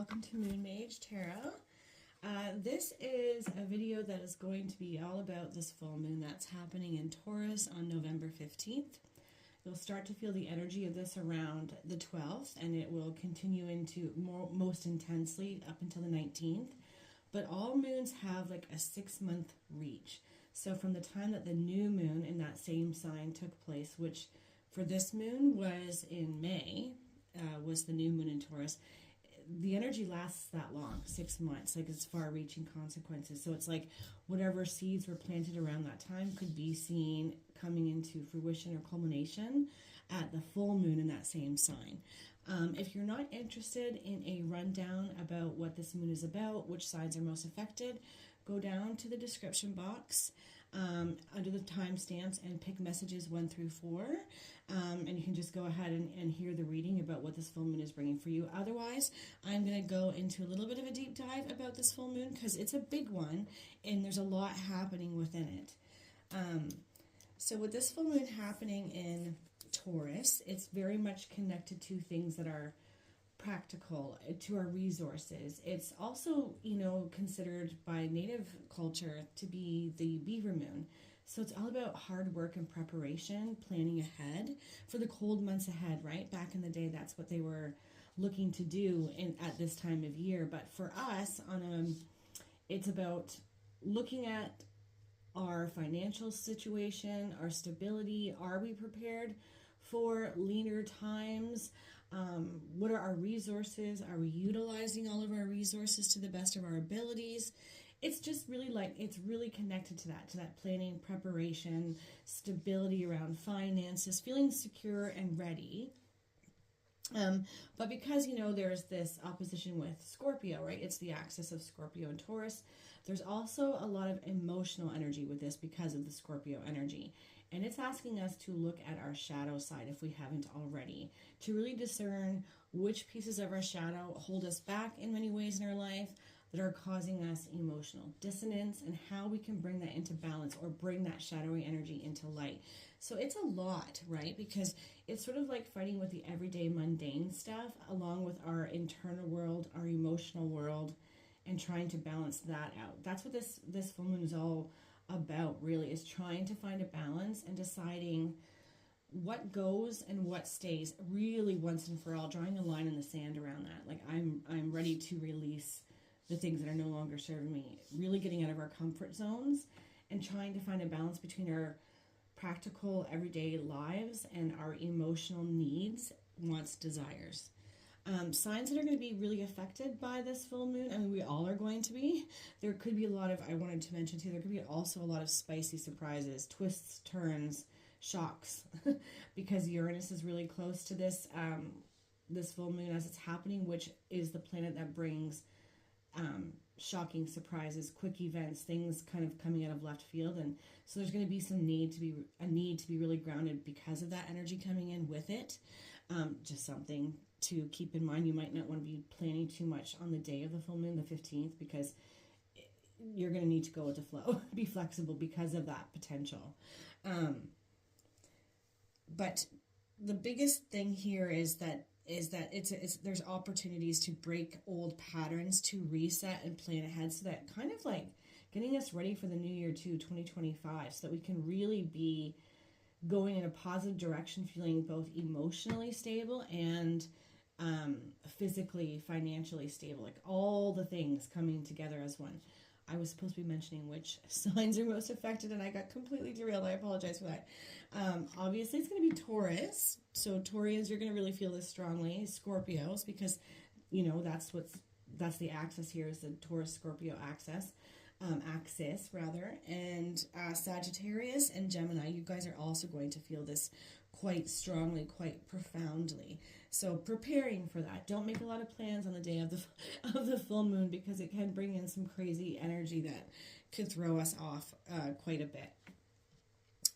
welcome to Moon Mage-Tarot. This is a video that is going to be all about this full moon that's happening in Taurus on November 15th. You'll start to feel the energy of this around the 12th, and it will continue into most intensely up until the 19th. But all moons have like a 6-month reach. So from the time that the new moon in that same sign took place, which for this moon was in May, was the new moon in Taurus, the energy lasts that long, 6 months, like it's far-reaching consequences. So it's like whatever seeds were planted around that time could be seen coming into fruition or culmination at the full moon in that same sign. If you're not interested in a rundown about what this moon is about, which signs are most affected, go down to the description box under the timestamps and pick messages 1 through 4. And you can just go ahead and hear the reading about what this full moon is bringing for you. Otherwise, I'm going to go into a little bit of a deep dive about this full moon because it's a big one and there's a lot happening within it. So with this full moon happening in Taurus, it's very much connected to things that are practical, to our resources. It's also, considered by native culture to be the beaver moon. So it's all about hard work and preparation, planning ahead for the cold months ahead, right? Back in the day, that's what they were looking to do at this time of year. But for us, it's about looking at our financial situation, our stability. Are we prepared for leaner times? What are our resources? Are we utilizing all of our resources to the best of our abilities? It's just really it's really connected to that planning, preparation, stability around finances, feeling secure and ready. But because, there's this opposition with Scorpio, right? It's the axis of Scorpio and Taurus. There's also a lot of emotional energy with this because of the Scorpio energy. And it's asking us to look at our shadow side, if we haven't already, to really discern which pieces of our shadow hold us back in many ways in our life that are causing us emotional dissonance, and how we can bring that into balance or bring that shadowy energy into light. So it's a lot, right? Because it's sort of like fighting with the everyday mundane stuff along with our internal world, our emotional world, and trying to balance that out. That's what this full moon is all about, really, is trying to find a balance and deciding what goes and what stays, really once and for all, drawing a line in the sand around that. Like I'm ready to release the things that are no longer serving me, really getting out of our comfort zones and trying to find a balance between our practical everyday lives and our emotional needs, wants, desires. Signs that are going to be really affected by this full moon, I mean, we all are going to be. There could be a lot of, I wanted to mention too, there could be also a lot of spicy surprises, twists, turns, shocks, because Uranus is really close to this full moon as it's happening, which is the planet that brings shocking surprises, quick events, things kind of coming out of left field. And so there's going to be a need to be really grounded because of that energy coming in with it. Just something to keep in mind. You might not want to be planning too much on the day of the full moon, the 15th, because you're going to need to go with the flow, be flexible because of that potential. But the biggest thing here is that there's opportunities to break old patterns, to reset and plan ahead, so that kind of like getting us ready for the new year too, 2025, so that we can really be going in a positive direction, feeling both emotionally stable and physically, financially stable, like all the things coming together as one. I was supposed to be mentioning which signs are most affected, and I got completely derailed. I apologize for that. Obviously, it's going to be Taurus. So Taurians, you're going to really feel this strongly. Scorpios, because, that's the axis here, is the Taurus-Scorpio axis. And Sagittarius and Gemini, you guys are also going to feel this quite strongly, quite profoundly. So preparing for that. Don't make a lot of plans on the day of the full moon, because it can bring in some crazy energy that could throw us off quite a bit.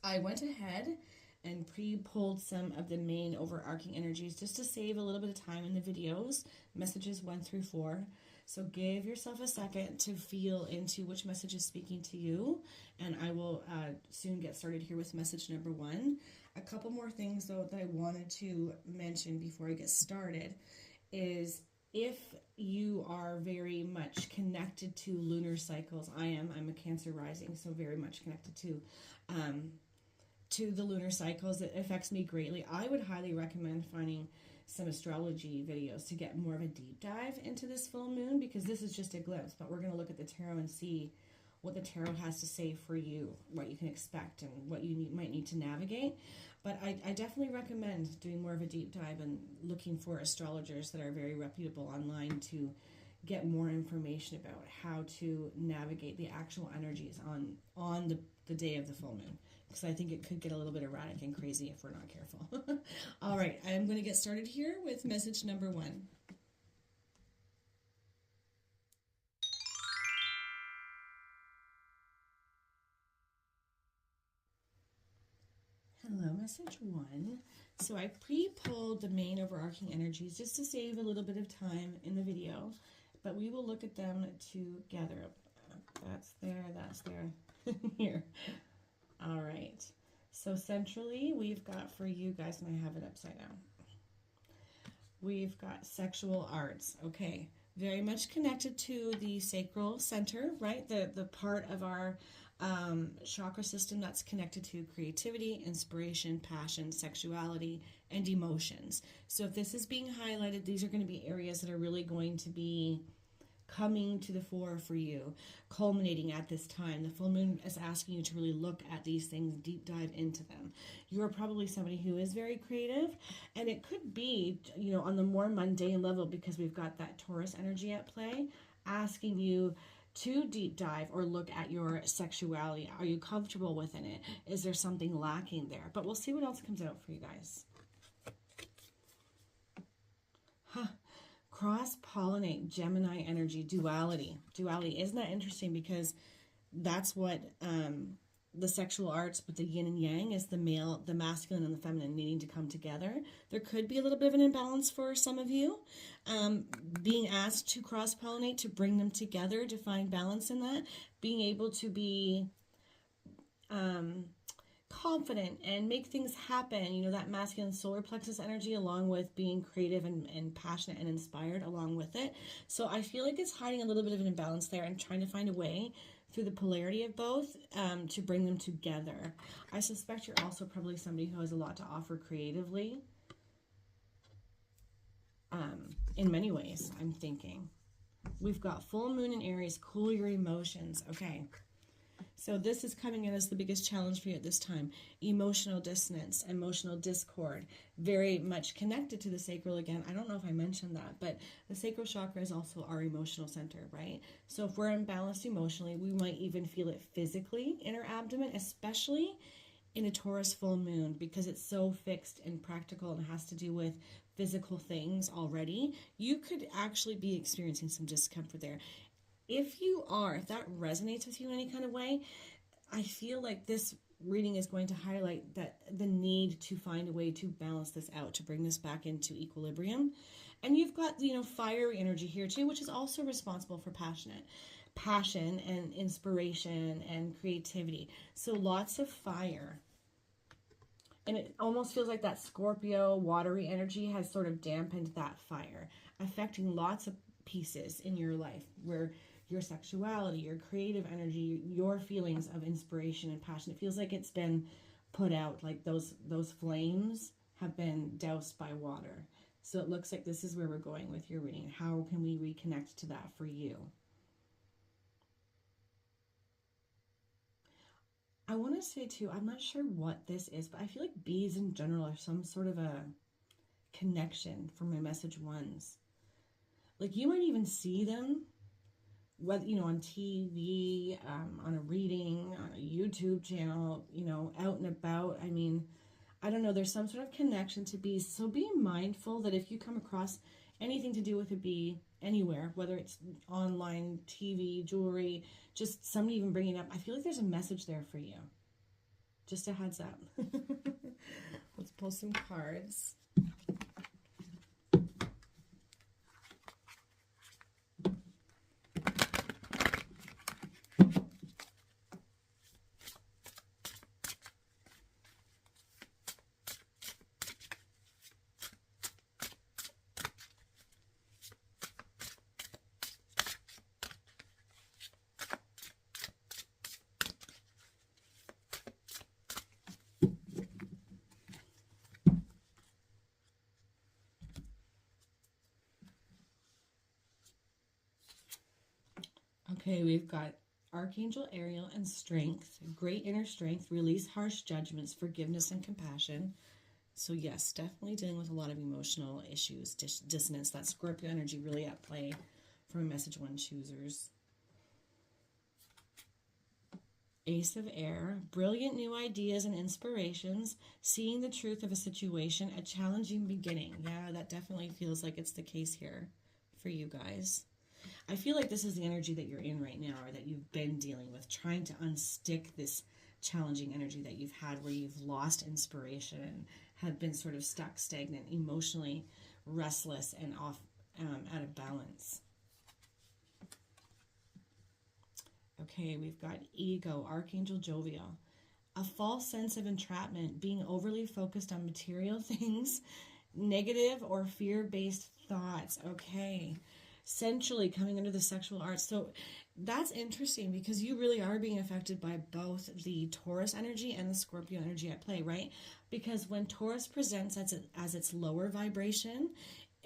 I went ahead and pre-pulled some of the main overarching energies just to save a little bit of time in the videos, messages 1 through 4. So give yourself a second to feel into which message is speaking to you, and I will soon get started here with message number 1. A couple more things, though, that I wanted to mention before I get started is if you are very much connected to lunar cycles, I'm a Cancer rising, so very much connected to the lunar cycles. It affects me greatly. I would highly recommend finding some astrology videos to get more of a deep dive into this full moon, because this is just a glimpse, but we're going to look at the tarot and see what the tarot has to say for you, what you can expect and what you might need to navigate. But I definitely recommend doing more of a deep dive and looking for astrologers that are very reputable online to get more information about how to navigate the actual energies on the day of the full moon, because I think it could get a little bit erratic and crazy if we're not careful. All right, I'm going to get started here with message number 1. Hello, message 1. So I pre-pulled the main overarching energies just to save a little bit of time in the video, but we will look at them together. That's there, here. All right. So centrally, we've got for you guys, and I have it upside down, we've got sexual arts. Okay. Very much connected to the sacral center, right? The part of our chakra system that's connected to creativity, inspiration, passion, sexuality, and emotions. So if this is being highlighted, these are going to be areas that are really going to be coming to the fore for you, culminating at this time. The full moon is asking you to really look at these things, deep dive into them. You are probably somebody who is very creative, and it could be, you know, on the more mundane level, because we've got that Taurus energy at play, asking you to deep dive or look at your sexuality. Are you comfortable within it? Is there something lacking there? But we'll see what else comes out for you guys. Cross-pollinate, Gemini energy, duality. Isn't that interesting? Because that's what the sexual arts with the yin and yang is, the male, the masculine and the feminine needing to come together. There could be a little bit of an imbalance for some of you. Being asked to cross-pollinate, to bring them together, to find balance in that. Being able to be confident and make things happen, you know, that masculine solar plexus energy, along with being creative and passionate and inspired along with it. So I feel like it's hiding a little bit of an imbalance there, and trying to find a way through the polarity of both to bring them together. I suspect you're also probably somebody who has a lot to offer creatively in many ways, I'm thinking. We've got full moon in Aries, cool your emotions. Okay. So this is coming in as the biggest challenge for you at this time. Emotional dissonance, emotional discord, very much connected to the sacral again. I don't know if I mentioned that, but the sacral chakra is also our emotional center, right? So if we're imbalanced emotionally, we might even feel it physically in our abdomen, especially in a Taurus full moon, because it's so fixed and practical and has to do with physical things already. You could actually be experiencing some discomfort there. If that resonates with you in any kind of way, I feel like this reading is going to highlight that the need to find a way to balance this out, to bring this back into equilibrium. And you've got, you know, fiery energy here too, which is also responsible for passion and inspiration and creativity. So lots of fire. And it almost feels like that Scorpio watery energy has sort of dampened that fire, affecting lots of pieces in your life, where your sexuality, your creative energy, your feelings of inspiration and passion, it feels like it's been put out, like those flames have been doused by water. So it looks like this is where we're going with your reading. How can we reconnect to that for you? I want to say too, I'm not sure what this is, but I feel like bees in general are some sort of a connection for my message ones. Like you might even see them, whether, you know, on TV, on a reading, on a YouTube channel, you know, out and about. I mean, I don't know, there's some sort of connection to bees. So be mindful that if you come across anything to do with a bee anywhere, whether it's online, TV, jewelry, just somebody even bringing it up, I feel like there's a message there for you. Just a heads up. Let's pull some cards. Okay, we've got Archangel Ariel and strength, great inner strength, release harsh judgments, forgiveness and compassion. So yes, definitely dealing with a lot of emotional issues, dissonance, that Scorpio energy really at play for message one choosers. Ace of Air, brilliant new ideas and inspirations, seeing the truth of a situation, a challenging beginning. Yeah, that definitely feels like it's the case here for you guys. I feel like this is the energy that you're in right now, or that you've been dealing with, trying to unstick this challenging energy that you've had where you've lost inspiration and have been sort of stuck, stagnant, emotionally restless and off, out of balance. Okay, we've got ego, Archangel Jovial. A false sense of entrapment, being overly focused on material things, negative or fear-based thoughts. Okay. Sensually coming under the sexual arts. So that's interesting because you really are being affected by both the Taurus energy and the Scorpio energy at play, right? Because when Taurus presents as its lower vibration,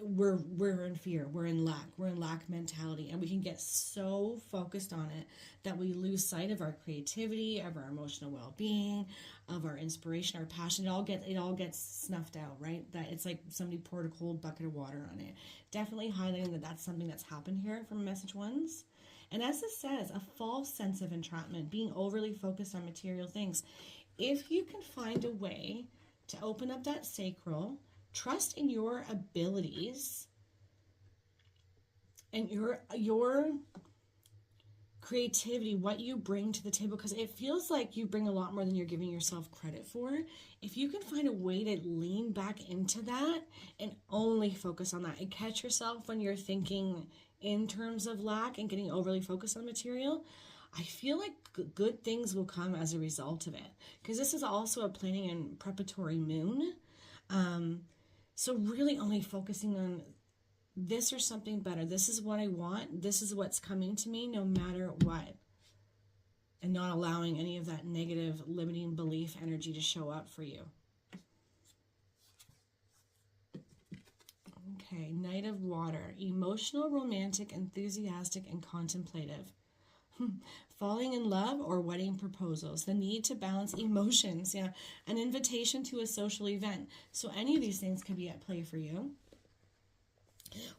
we're in fear, we're in lack mentality, and we can get so focused on it that we lose sight of our creativity, of our emotional well-being, of our inspiration, our passion. It all gets snuffed out, right? That it's like somebody poured a cold bucket of water on it. Definitely highlighting that that's something that's happened here from message ones. And as it says, a false sense of entrapment, being overly focused on material things. If you can find a way to open up that sacral, trust in your abilities and your creativity, what you bring to the table, because it feels like you bring a lot more than you're giving yourself credit for. If you can find a way to lean back into that and only focus on that and catch yourself when you're thinking in terms of lack and getting overly focused on material, I feel like good things will come as a result of it, because this is also a planning and preparatory moon. So really only focusing on this or something better. This is what I want. This is what's coming to me no matter what. And not allowing any of that negative limiting belief energy to show up for you. Okay, Knight of Water. Emotional, romantic, enthusiastic, and contemplative. Falling in love or wedding proposals. The need to balance emotions. Yeah, an invitation to a social event. So any of these things could be at play for you.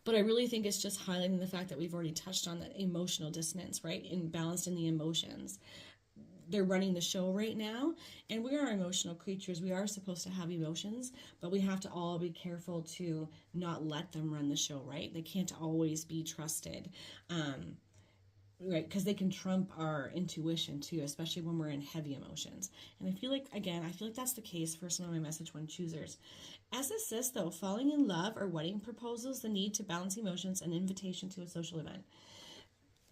But I really think it's just highlighting the fact that we've already touched on that emotional dissonance, right? Imbalanced in the emotions. They're running the show right now, and we are emotional creatures. We are supposed to have emotions, but we have to all be careful to not let them run the show, right? They can't always be trusted, right? Because they can trump our intuition too, especially when we're in heavy emotions. And I feel like, again, that's the case for some of my message one choosers. As assists, though, falling in love or wedding proposals, the need to balance emotions, an invitation to a social event.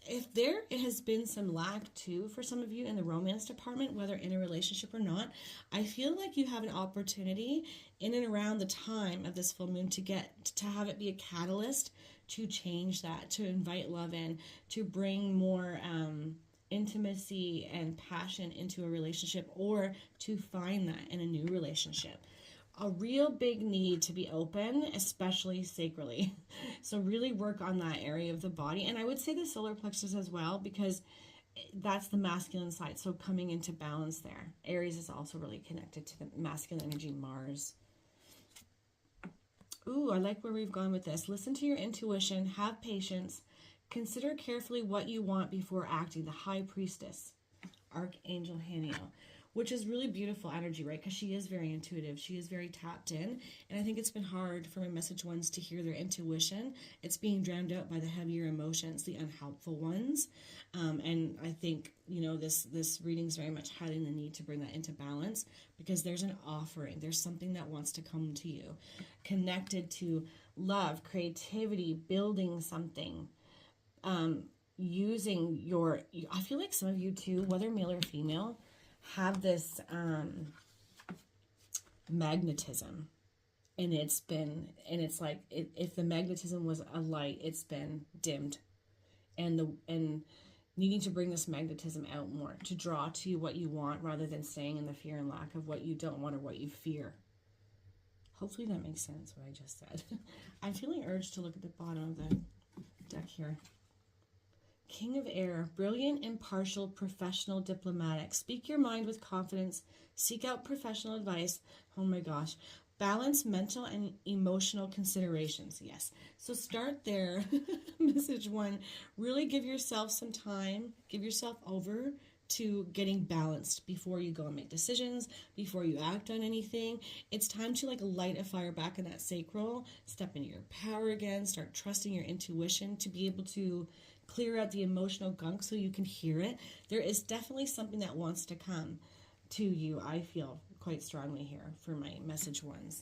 If there has been some lack too for some of you in the romance department, whether in a relationship or not, I feel like you have an opportunity in and around the time of this full moon to have it be a catalyst to change that, to invite love in, to bring more intimacy and passion into a relationship, or to find that in a new relationship. A real big need to be open, especially sacrally. So really work on that area of the body. And I would say the solar plexus as well, because that's the masculine side. So coming into balance there. Aries is also really connected to the masculine energy, Mars. Ooh, I like where we've gone with this. Listen to your intuition. Have patience. Consider carefully what you want before acting. The High Priestess, Archangel Haniel. Which is really beautiful energy, right? Because she is very intuitive. She is very tapped in. And I think it's been hard for my message ones to hear their intuition. It's being drowned out by the heavier emotions, the unhelpful ones. And I think, this reading is very much highlighting the need to bring that into balance, because there's an offering. There's something that wants to come to you. Connected to love, creativity, building something. Using I feel like some of you too, whether male or female, have this magnetism, and it's like if the magnetism was a light, it's been dimmed, and needing to bring this magnetism out more to draw to what you want rather than staying in the fear and lack of what you don't want or what you fear. Hopefully that makes sense what I just said. I'm feeling urged to look at the bottom of the deck here. King of Air, brilliant, impartial, professional, diplomatic. Speak your mind with confidence. Seek out professional advice. Oh my gosh. Balance mental and emotional considerations. Yes. So start there. Message 1. Really give yourself some time. Give yourself over to getting balanced before you go and make decisions, before you act on anything. It's time to like light a fire back in that sacral, step into your power again, start trusting your intuition to be able to clear out the emotional gunk so you can hear it. There is definitely something that wants to come to you, I feel quite strongly here for my message 1s.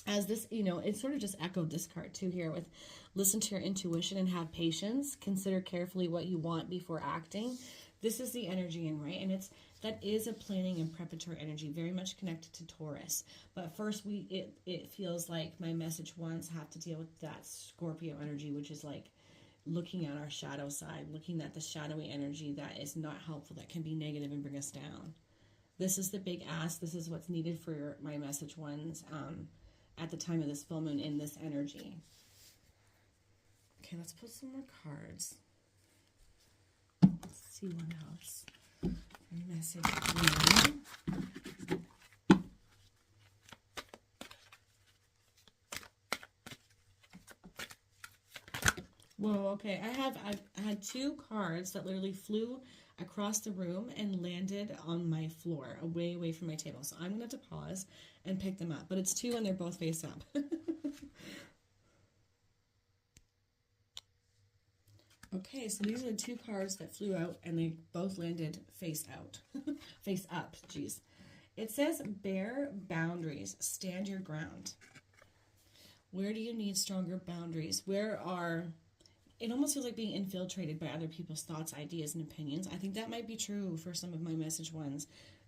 As this, it sort of just echoed this card too here with listen to your intuition and have patience. Consider carefully what you want before acting. This is the energy in, right? And that is a planning and preparatory energy, very much connected to Taurus. But first, it feels like my message 1s have to deal with that Scorpio energy, which is like looking at our shadow side, looking at the shadowy energy that is not helpful, that can be negative and bring us down. This is the big ask. This is what's needed for my message 1s at the time of this full moon in this energy. Okay, let's put some more cards. Let's see what else. Message 1. Whoa, okay. I had 2 cards that literally flew across the room and landed on my floor, away from my table. So I'm going to have to pause and pick them up. But it's 2 and they're both face up. Okay, so these are the 2 cards that flew out and they both landed face out. Face up, geez. It says bear boundaries, stand your ground. Where do you need stronger boundaries? It almost feels like being infiltrated by other people's thoughts, ideas, and opinions. I think that might be true for some of my message 1s.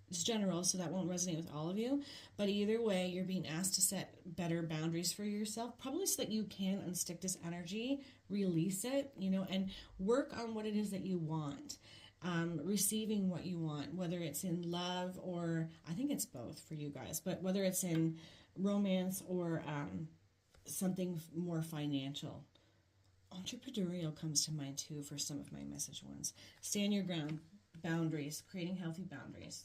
It's general, so that won't resonate with all of you. But either way, you're being asked to set better boundaries for yourself, probably so that you can unstick this energy, release it, and work on what it is that you want. Receiving what you want, whether it's in love or, I think it's both for you guys, but whether it's in romance or something more financial. Entrepreneurial comes to mind too for some of my message 1s. Stand your ground, boundaries, creating healthy boundaries.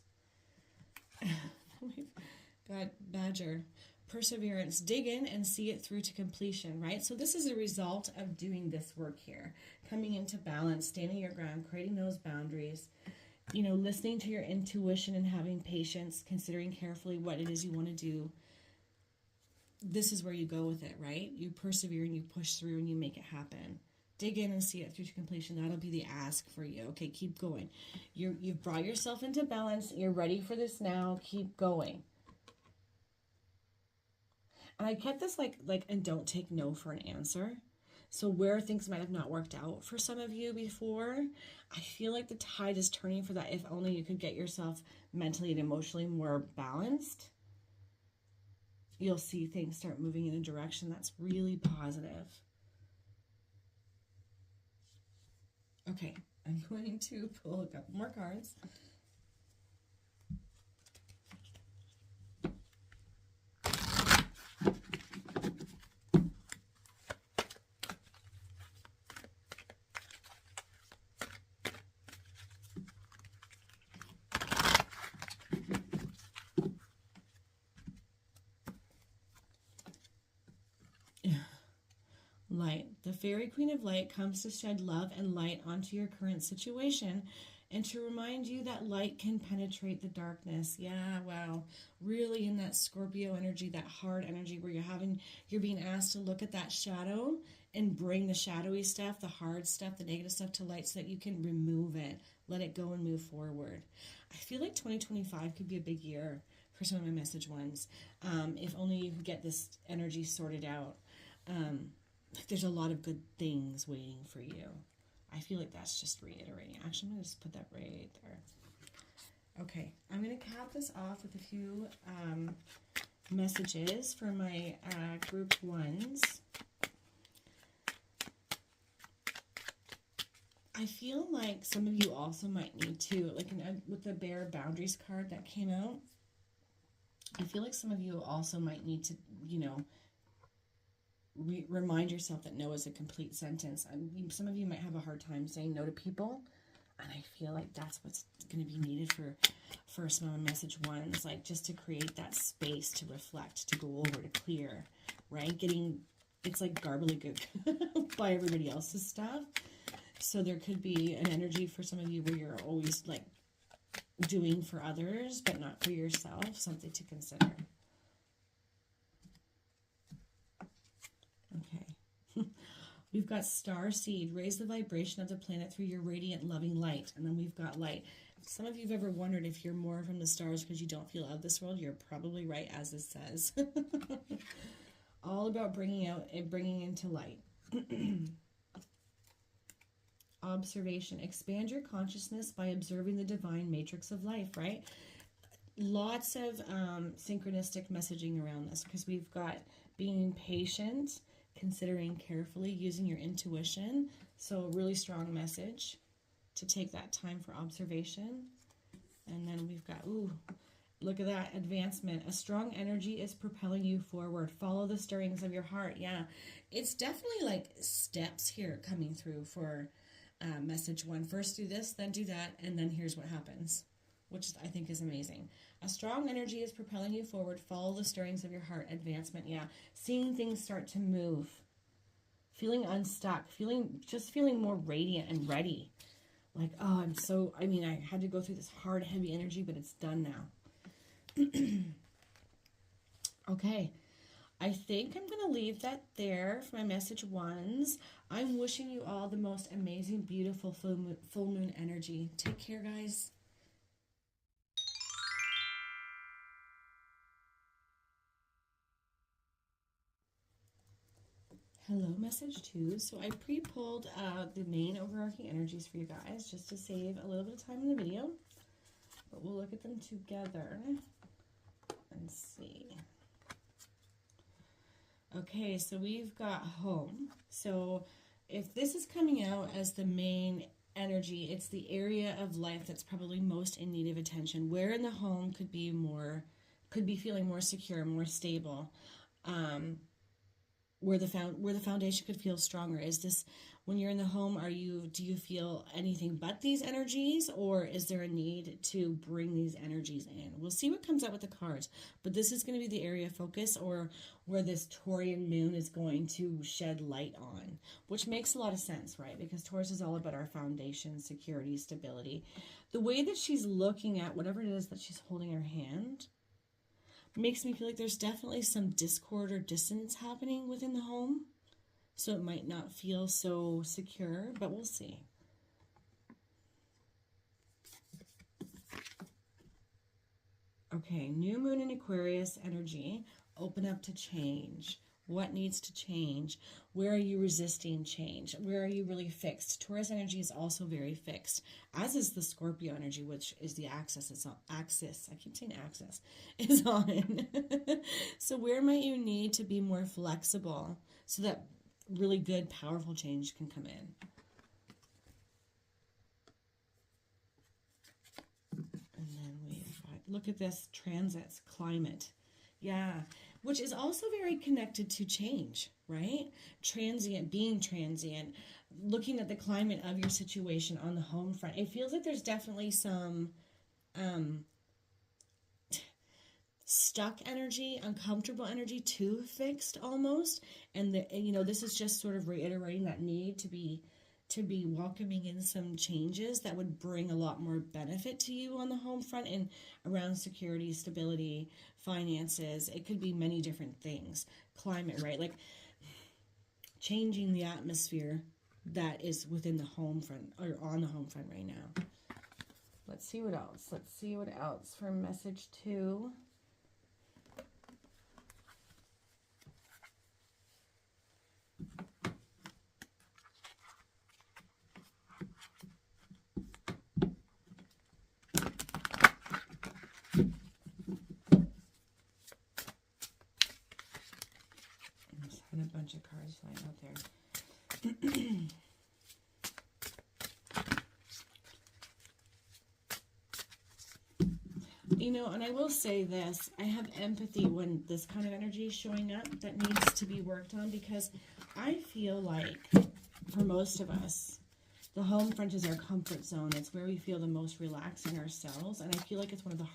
God, Badger, perseverance, dig in and see it through to completion, right? So this is a result of doing this work here, coming into balance, standing your ground, creating those boundaries, listening to your intuition and having patience, considering carefully what it is you want to do. This is where you go with it, right? You persevere and you push through and you make it happen. Dig in and see it through to completion. That'll be the ask for you. Okay, keep going. You've brought yourself into balance. You're ready for this now. Keep going. And I kept this like, and don't take no for an answer. So where things might have not worked out for some of you before, I feel like the tide is turning for that. If only you could get yourself mentally and emotionally more balanced, you'll see things start moving in a direction that's really positive. Okay, I'm going to pull a couple more cards. Light. The fairy queen of light comes to shed love and light onto your current situation and to remind you that light can penetrate the darkness. Yeah, wow. Really in that Scorpio energy, that hard energy where you're being asked to look at that shadow and bring the shadowy stuff, the hard stuff, the negative stuff to light so that you can remove it, let it go and move forward. I feel like 2025 could be a big year for some of my message 1s. If only you could get this energy sorted out. There's a lot of good things waiting for you. I feel like that's just reiterating. Actually, I'm going to just put that right there. Okay, I'm going to cap this off with a few messages for my group 1s. I feel like some of you also might need to, like with the Bear Boundaries card that came out, I feel like some of you also might need to, remind yourself that no is a complete sentence. Some of you might have a hard time saying no to people, and I feel like that's what's going to be needed for some of message ones, like just to create that space to reflect, to go over, to clear, right? It's like gobbledygook by everybody else's stuff. So there could be an energy for some of you where you're always like doing for others, but not for yourself. Something to consider. Okay. We've got star seed. Raise the vibration of the planet through your radiant, loving light. And then we've got light. If some of you have ever wondered if you're more from the stars because you don't feel of this world, you're probably right, as it says. All about bringing out and bringing into light. Observation. Expand your consciousness by observing the divine matrix of life, right? Lots of synchronistic messaging around this, because we've got being patient, considering carefully, using your intuition. So really strong message to take that time for observation. And then we've got, ooh, look at that, advancement. A strong energy is propelling you forward. Follow the stirrings of your heart. Yeah, it's definitely like steps here coming through for message one. First do this, then do that, and then here's what happens, which I think is amazing. A strong energy is propelling you forward. Follow the stirrings of your heart. Advancement. Yeah, seeing things start to move, feeling unstuck, feeling more radiant and ready. Like, oh, I had to go through this hard, heavy energy, but it's done now. Okay. I think I'm going to leave that there for my message ones. I'm wishing you all the most amazing, beautiful full moon energy. Take care, guys. Hello, message two. So I pre-pulled the main overarching energies for you guys just to save a little bit of time in the video. But we'll look at them together and see. Okay, so we've got home. So if this is coming out as the main energy, it's the area of life that's probably most in need of attention. Where in the home could be feeling more secure, more stable. Where the foundation could feel stronger. Is this, when you're in the home, do you feel anything but these energies, or is there a need to bring these energies in? We'll see what comes out with the cards, but this is going to be the area of focus, or where this Taurian moon is going to shed light on, which makes a lot of sense, right? Because Taurus is all about our foundation, security, stability. The way that she's looking at whatever it is that she's holding in her hand makes me feel like there's definitely some discord or dissonance happening within the home. So it might not feel so secure, but we'll see. Okay, new moon in Aquarius energy. Open up to change. What needs to change? Where are you resisting change? Where are you really fixed? Taurus energy is also very fixed, as is the Scorpio energy, which is the axis. It's on axis. I keep saying axis. Is on. So where might you need to be more flexible so that really good, powerful change can come in? And then we've got, look at this, transits, climate. Yeah, which is also very connected to change, right? Transient, being transient, looking at the climate of your situation on the home front. It feels like there's definitely some stuck energy, uncomfortable energy, too fixed almost. And this is just sort of reiterating that need to be welcoming in some changes that would bring a lot more benefit to you on the home front and around security, stability, finances. It could be many different things. Climate, right? Like changing the atmosphere that is within the home front or on the home front right now. Let's see what else. Let's see what else for message 2. A bunch of cards flying out there. You know, and I will say this, I have empathy when this kind of energy is showing up that needs to be worked on, because I feel like for most of us, the home front is our comfort zone. It's where we feel the most relaxed in ourselves. And I feel like it's one of the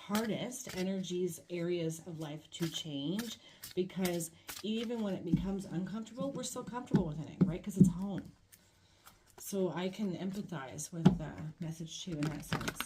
hardest energies, areas of life to change, because even when it becomes uncomfortable, we're still comfortable within it, right? Because it's home. So I can empathize with message 2 in that sense.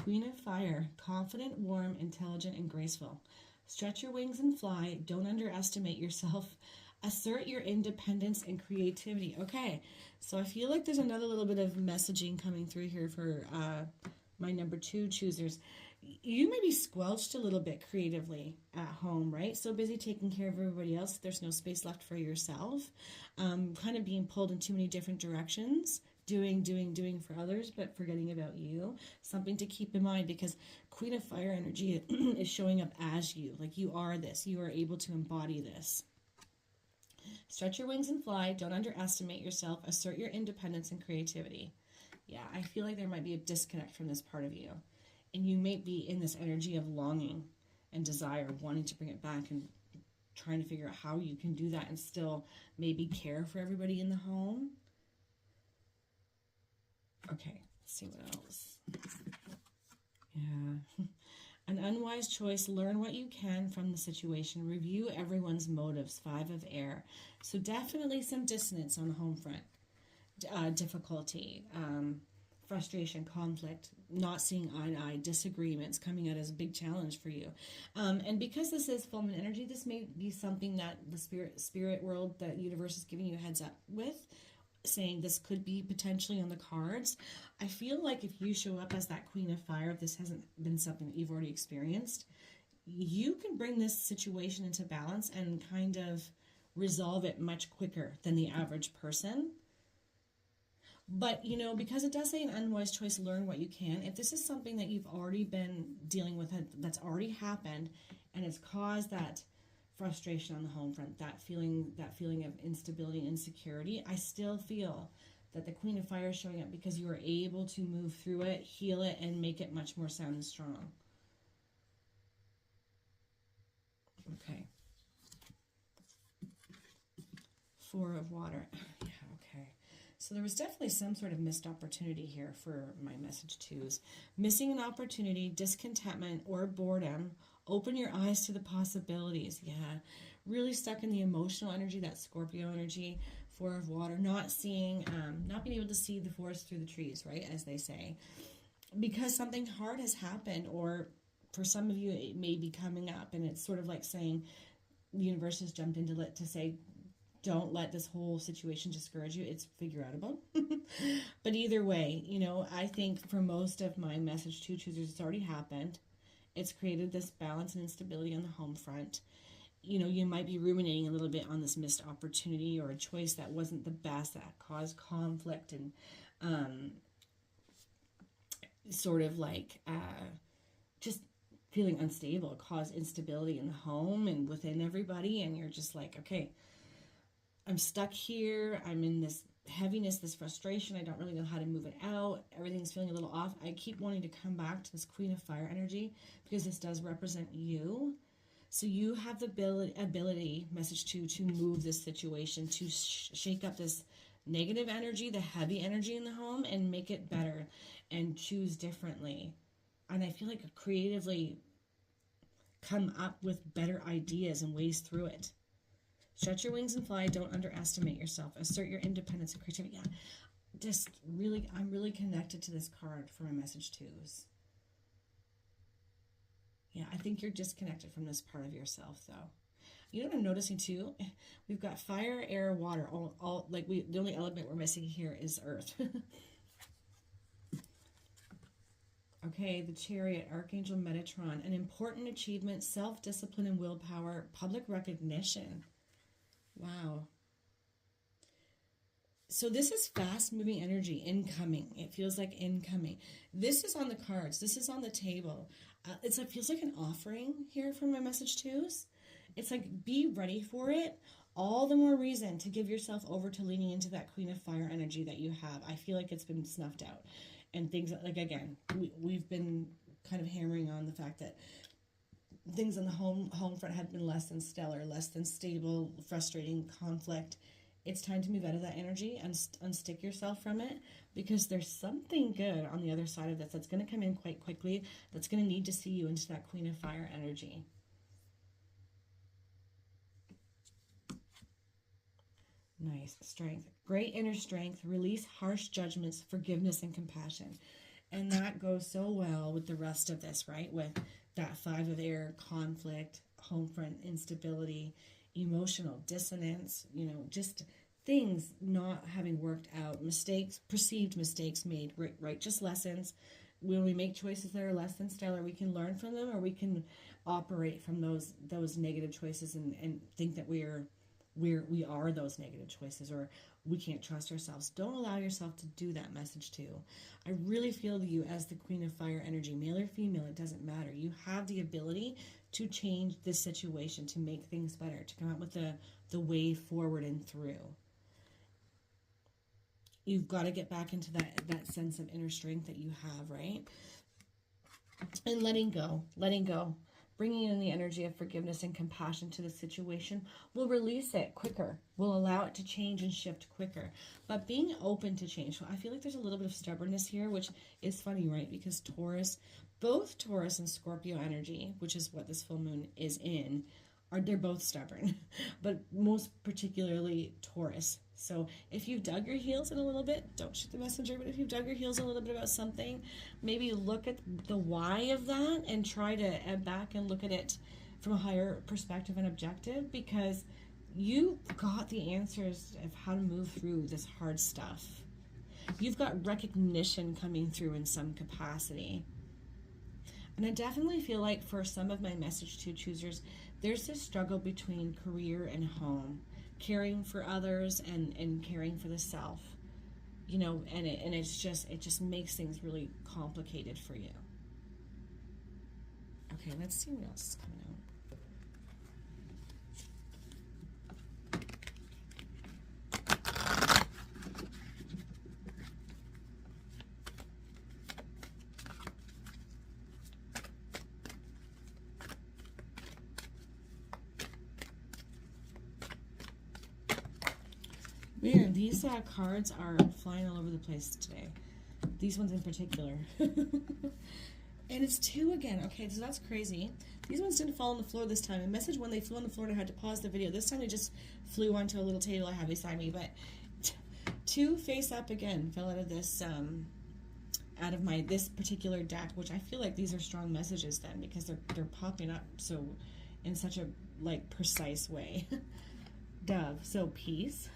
Queen of Fire, confident, warm, intelligent, and graceful. Stretch your wings and fly. Don't underestimate yourself. Assert your independence and creativity. Okay, so I feel like there's another little bit of messaging coming through here for my number 2 choosers. You may be squelched a little bit creatively at home, right? So busy taking care of everybody else, there's no space left for yourself. Kind of being pulled in too many different directions. Doing for others, but forgetting about you. Something to keep in mind, because Queen of Fire energy is showing up as you. Like, you are this. You are able to embody this. Stretch your wings and fly. Don't underestimate yourself. Assert your independence and creativity. Yeah, I feel like there might be a disconnect from this part of you. And you may be in this energy of longing and desire, wanting to bring it back and trying to figure out how you can do that and still maybe care for everybody in the home. Okay, let's see what else. Yeah. An unwise choice. Learn what you can from the situation. Review everyone's motives. 5 of air. So definitely some dissonance on the home front. Difficulty, frustration, conflict, not seeing eye to eye, disagreements coming out as a big challenge for you. And because this is full moon energy, this may be something that the spirit world, that universe is giving you a heads up with, saying this could be potentially on the cards. I feel like if you show up as that Queen of Fire, if this hasn't been something that you've already experienced, you can bring this situation into balance and kind of resolve it much quicker than the average person. But, you know, because it does say an unwise choice, learn what you can. If this is something that you've already been dealing with, that's already happened, and it's caused that frustration on the home front, that feeling of instability and insecurity, I still feel that the Queen of Fire is showing up because you are able to move through it, heal it, and make it much more sound and strong. Okay. 4 of water. Yeah, okay. So there was definitely some sort of missed opportunity here for my message 2s. Missing an opportunity, discontentment, or boredom. Open your eyes to the possibilities. Yeah, really stuck in the emotional energy, that Scorpio energy. 4 of water, not being able to see the forest through the trees, right, as they say, because something hard has happened, or for some of you it may be coming up, and it's sort of like saying the universe has jumped into it to say, don't let this whole situation discourage you. It's figure-outable. But either way, you know, I think for most of my message 2 choosers, it's already happened. It's created this balance and instability on the home front. You know, you might be ruminating a little bit on this missed opportunity or a choice that wasn't the best, that caused conflict and sort of like just feeling unstable, caused instability in the home and within everybody. And you're just like, okay, I'm stuck here. I'm in this heaviness, this frustration. I don't really know how to move it out. Everything's feeling a little off. I keep wanting to come back to this Queen of Fire energy because this does represent you. So you have the ability, message 2, to move this situation, to shake up this negative energy, the heavy energy in the home, and make it better and choose differently. And I feel like creatively come up with better ideas and ways through it. Stretch your wings and fly. Don't underestimate yourself. Assert your independence and creativity. Yeah, just really, I'm really connected to this card for my message 2s. Yeah, I think you're disconnected from this part of yourself, though. You know what I'm noticing too? We've got fire, air, water. All like the only element we're missing here is earth. Okay, the Chariot, Archangel Metatron, an important achievement, self-discipline and willpower, public recognition. Wow. So this is fast-moving energy, incoming. It feels like incoming. This is on the cards. This is on the table. It feels like an offering here from my message twos. It's like, be ready for it. All the more reason to give yourself over to leaning into that Queen of Fire energy that you have. I feel like it's been snuffed out. And things like, again, we've been kind of hammering on the fact that things on the home front had been less than stellar, less than stable, frustrating, conflict. It's time to move out of that energy and unstick yourself from it, because there's something good on the other side of this that's going to come in quite quickly, that's going to need to see you into that Queen of Fire energy. Nice. Strength. Great inner strength. Release harsh judgments, forgiveness, and compassion. And that goes so well with the rest of this, right? With that 5 of air, conflict, home front instability, emotional dissonance, you know, just things not having worked out, mistakes, perceived mistakes made, right? Just lessons. When we make choices that are less than stellar, we can learn from them, or we can operate from those negative choices and think that we are those negative choices, or we can't trust ourselves. Don't allow yourself to do that, message too. I really feel you as the Queen of Fire energy, male or female, it doesn't matter. You have the ability to change this situation, to make things better, to come up with the way forward and through. You've got to get back into that sense of inner strength that you have, right? And letting go. Bringing in the energy of forgiveness and compassion to the situation will release it quicker, will allow it to change and shift quicker. But being open to change. So I feel like there's a little bit of stubbornness here, which is funny, right? Because both Taurus and Scorpio energy, which is what this full moon is in, they're both stubborn, but most particularly Taurus. So if you've dug your heels in a little bit, don't shoot the messenger, but if you've dug your heels a little bit about something, maybe look at the why of that and try to ebb back and look at it from a higher perspective and objective, because you've got the answers of how to move through this hard stuff. You've got recognition coming through in some capacity. And I definitely feel like for some of my message to choosers, there's this struggle between career and home, caring for others and caring for the self, you know, and it just makes things really complicated for you. Okay, let's see what else is coming out. Weird. These cards are flying all over the place today. These ones in particular. And it's 2 again. Okay, so that's crazy. These ones didn't fall on the floor this time. In message 1, they flew on the floor and I had to pause the video. This time they just flew onto a little table I have beside me. But 2 face up again fell out of this, out of this particular deck, which I feel like these are strong messages then, because they're popping up so in such a precise way. Dove. So peace.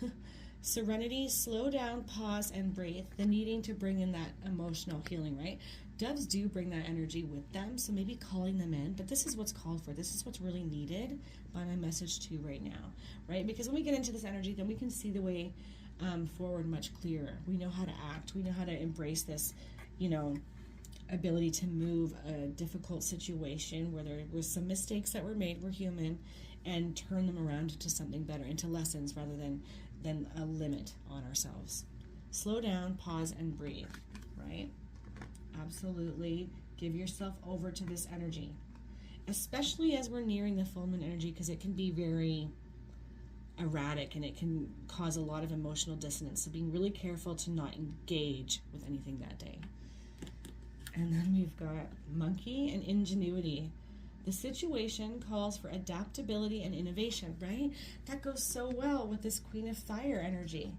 Serenity, slow down, pause, and breathe. The needing to bring in that emotional healing, right? Doves do bring that energy with them, so maybe calling them in. But this is what's called for. This is what's really needed by my message to right now, right? Because when we get into this energy, then we can see the way forward much clearer. We know how to act. We know how to embrace this, you know, ability to move a difficult situation where there was some mistakes that were made. We're human, and turn them around into something better, into lessons rather than a limit on ourselves. Slow down, pause, and breathe, right? Absolutely. Give yourself over to this energy, especially as we're nearing the full moon energy, because it can be very erratic and it can cause a lot of emotional dissonance. So being really careful to not engage with anything that day. And then we've got monkey and ingenuity. The situation calls for adaptability and innovation, right? That goes so well with this Queen of Fire energy.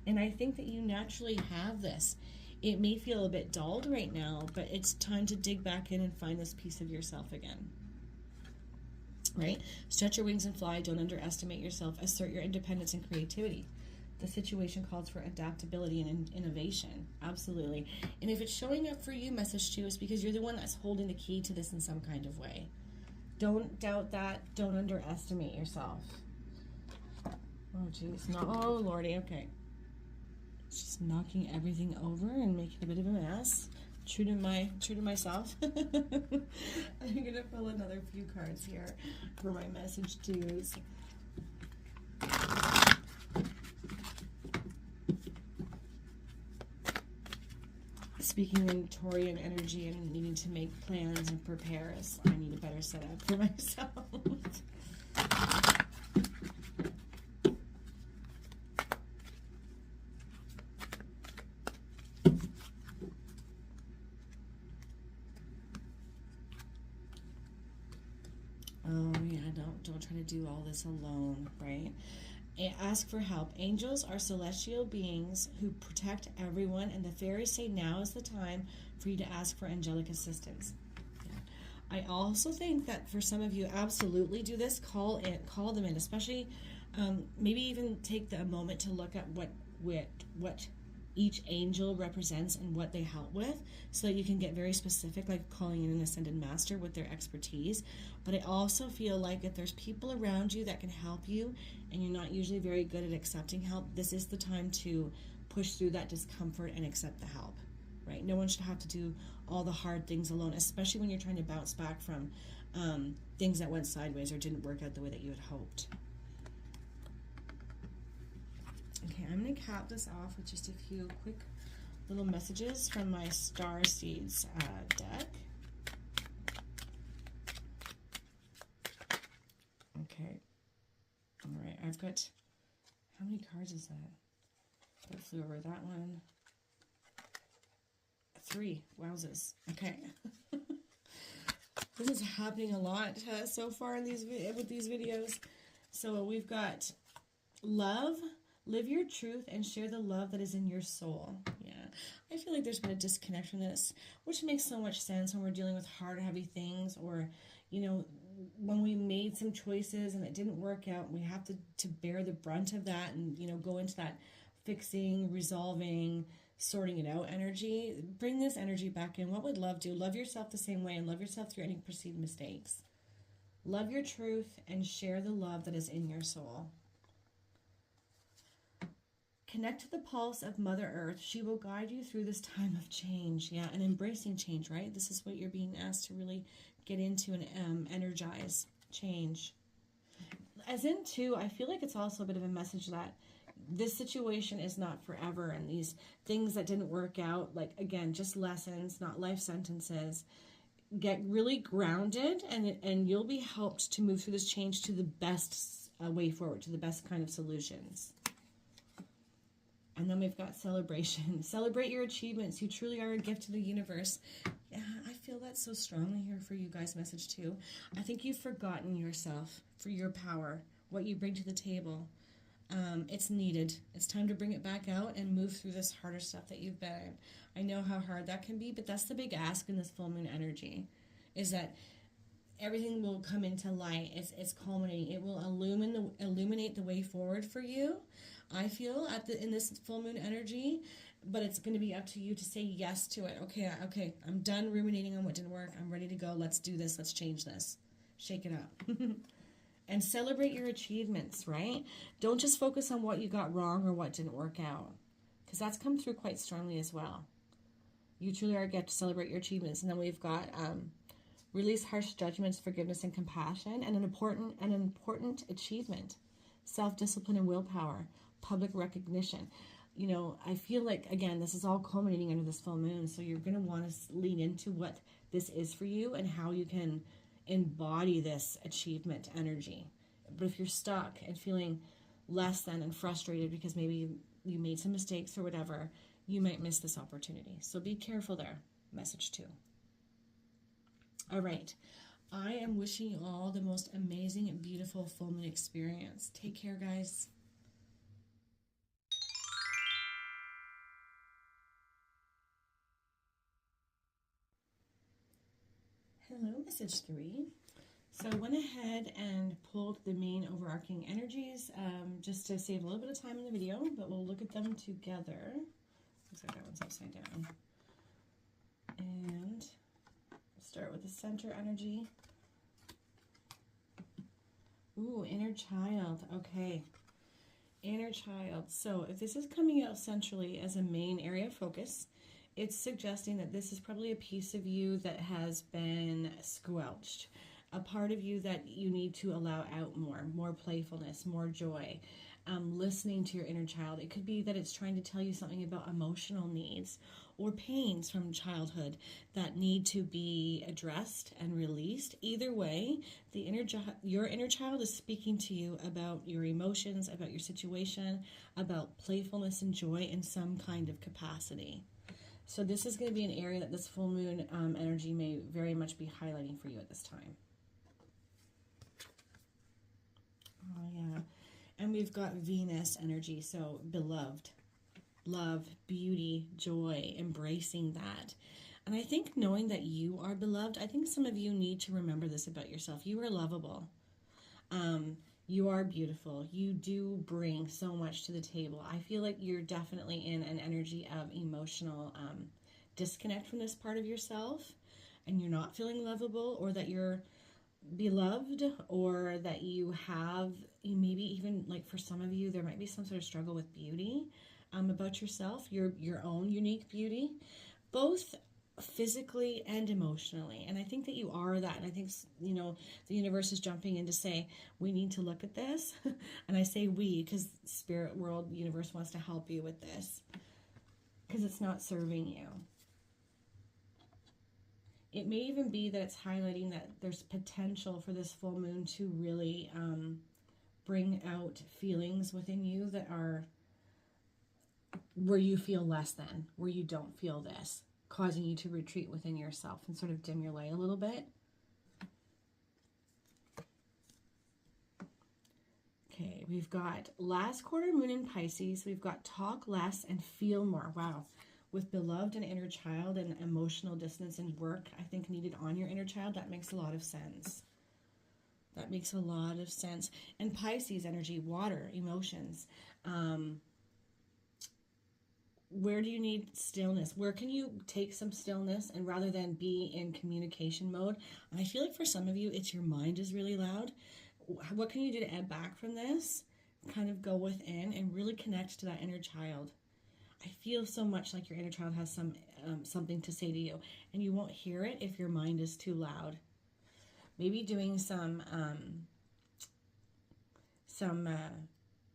And I think that you naturally have this. It may feel a bit dulled right now, but it's time to dig back in and find this piece of yourself again. Right? Stretch your wings and fly. Don't underestimate yourself. Assert your independence and creativity. The situation calls for adaptability and innovation. Absolutely. And if it's showing up for you, message 2, is because you're the one that's holding the key to this in some kind of way. Don't doubt that. Don't underestimate yourself. Oh, geez. No, oh, Lordy. Okay. Just knocking everything over and making a bit of a mess. True to myself. I'm gonna pull another few cards here for my message twos. Speaking in Taurian energy and needing to make plans and prepare, I need a better setup for myself. Oh yeah, don't try to do all this alone, right? Ask for help. Angels are celestial beings who protect everyone, and the fairies say now is the time for you to ask for angelic assistance. Yeah. I also think that for some of you, absolutely do this. Call them in, especially maybe even take a moment to look at what each angel represents and what they help with, so that you can get very specific, like calling in an ascended master with their expertise. But I also feel like if there's people around you that can help you and you're not usually very good at accepting help, this is the time to push through that discomfort and accept the help, right? No one should have to do all the hard things alone, especially when you're trying to bounce back from things that went sideways or didn't work out the way that you had hoped. Okay, I'm going to cap this off with just a few quick little messages from my Star Seeds deck. Okay. All right, I've got, how many cards is that? That flew over that one. 3. Wowzers. Okay. This is happening a lot so far in with these videos. So we've got love. Live your truth and share the love that is in your soul. Yeah, I feel like there's been a disconnect from this, which makes so much sense when we're dealing with hard, heavy things, or, you know, when we made some choices and it didn't work out, we have to bear the brunt of that and, you know, go into that fixing, resolving, sorting it out energy. Bring this energy back in. What would love do? Love yourself the same way and love yourself through any perceived mistakes. Love your truth and share the love that is in your soul. Connect to the pulse of Mother Earth. She will guide you through this time of change. Yeah, and embracing change, right? This is what you're being asked to really get into and energize change. As in, too, I feel like it's also a bit of a message that this situation is not forever, and these things that didn't work out, like, again, just lessons, not life sentences. Get really grounded, and you'll be helped to move through this change to the best way forward, to the best kind of solutions. And then we've got celebration. Celebrate your achievements. You truly are a gift to the universe. Yeah, I feel that so strongly here for you guys' message too. I think you've forgotten yourself for your power, what you bring to the table. It's needed. It's time to bring it back out and move through this harder stuff that you've been in. I know how hard that can be, but that's the big ask in this full moon energy, is that everything will come into light. It's culminating. It will illuminate the way forward for you, I feel, in this full moon energy, but it's going to be up to you to say yes to it. Okay, I'm done ruminating on what didn't work. I'm ready to go. Let's do this. Let's change this. Shake it up. And celebrate your achievements, right? Don't just focus on what you got wrong or what didn't work out, because that's come through quite strongly as well. You truly are a gift to celebrate your achievements. And then we've got release harsh judgments, forgiveness, and compassion, and an important achievement, self-discipline and willpower, public recognition. You know, I feel like, again, this is all culminating under this full moon, so you're going to want to lean into what this is for you and how you can embody this achievement energy. But if you're stuck and feeling less than and frustrated because maybe you made some mistakes or whatever, you might miss this opportunity. So be careful there. Message 2. All right. I am wishing you all the most amazing and beautiful full moon experience. Take care, guys. Hello, message 3. So I went ahead and pulled the main overarching energies just to save a little bit of time in the video, but we'll look at them together. Looks like that one's upside down. And start with the center energy. Ooh, inner child. Okay. Inner child. So if this is coming out centrally as a main area of focus, it's suggesting that this is probably a piece of you that has been squelched, a part of you that you need to allow out more playfulness, more joy, listening to your inner child. It could be that it's trying to tell you something about emotional needs or pains from childhood that need to be addressed and released. Either way, your inner child is speaking to you about your emotions, about your situation, about playfulness and joy in some kind of capacity. So this is going to be an area that this full moon energy may very much be highlighting for you at this time. Oh, yeah. And we've got Venus energy, so beloved, love, beauty, joy, embracing that. And I think knowing that you are beloved, I think some of you need to remember this about yourself. You are lovable. You are beautiful. You do bring so much to the table. I feel like you're definitely in an energy of emotional disconnect from this part of yourself, and you're not feeling lovable, or that you're beloved, or that you maybe even, like, for some of you there might be some sort of struggle with beauty about yourself, your own unique beauty, both physically and emotionally. And I think that you are that. And I think, the universe is jumping in to say, we need to look at this. And I say we because spirit world, universe wants to help you with this, because it's not serving you. It may even be that it's highlighting that there's potential for this full moon to really bring out feelings within you that are where you feel less than, where you don't feel this, causing you to retreat within yourself and sort of dim your light a little bit. Okay, we've got last quarter moon in Pisces. We've got talk less and feel more. Wow. With beloved and inner child and emotional dissonance and work, I think, needed on your inner child, that makes a lot of sense. That makes a lot of sense. And Pisces energy, water, emotions. Where do you need stillness? Where can you take some stillness, and rather than be in communication mode? I feel like for some of you, it's your mind is really loud. What can you do to ebb back from this? Kind of go within and really connect to that inner child. I feel so much like your inner child has something to say to you, and you won't hear it if your mind is too loud. Maybe doing some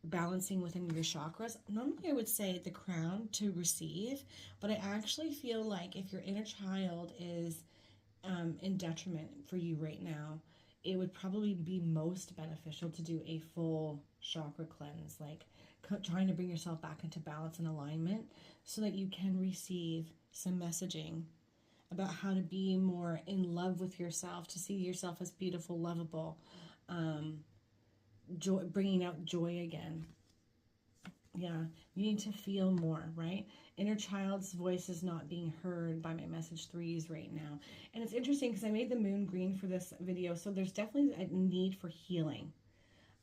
balancing within your chakras. Normally I would say the crown to receive, but I actually feel like if your inner child is in detriment for you right now, it would probably be most beneficial to do a full chakra cleanse, like trying to bring yourself back into balance and alignment so that you can receive some messaging about how to be more in love with yourself, to see yourself as beautiful, lovable, joy, bringing out joy again. Yeah, you need to feel more, right? Inner child's voice is not being heard by my message threes right now. And it's interesting because I made the moon green for this video, so there's definitely a need for healing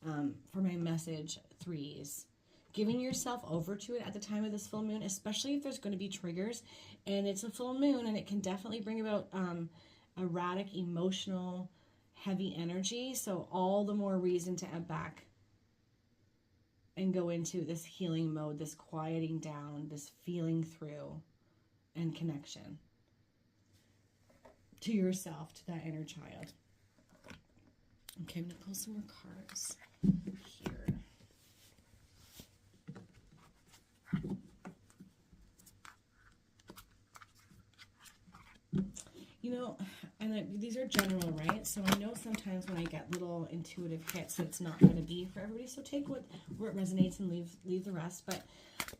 for my message threes. Giving yourself over to it at the time of this full moon, especially if there's going to be triggers, and it's a full moon, and it can definitely bring about erratic, emotional, heavy energy. So all the more reason to ebb back and go into this healing mode, this quieting down, this feeling through and connection to yourself, to that inner child. Okay, I'm going to pull some more cards here. And these are general, right? So I know sometimes when I get little intuitive hits, it's not going to be for everybody. So take what resonates and leave the rest. But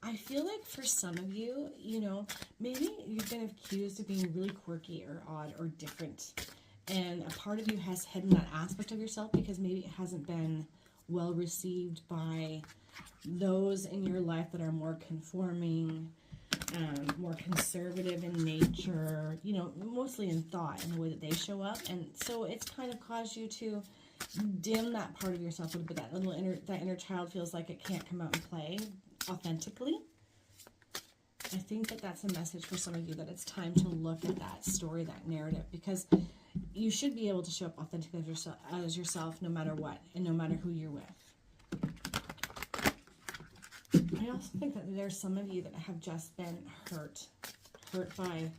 I feel like for some of you, maybe you've been accused of being really quirky or odd or different. And a part of you has hidden that aspect of yourself because maybe it hasn't been well received by those in your life that are more conforming, more conservative in nature, mostly in thought and the way that they show up. And so it's kind of caused you to dim that part of yourself a little bit. That inner child feels like it can't come out and play authentically. I think that that's a message for some of you, that it's time to look at that story, that narrative, because you should be able to show up authentically as yourself no matter what and no matter who you're with. I also think that there's some of you that have just been hurt hurt by,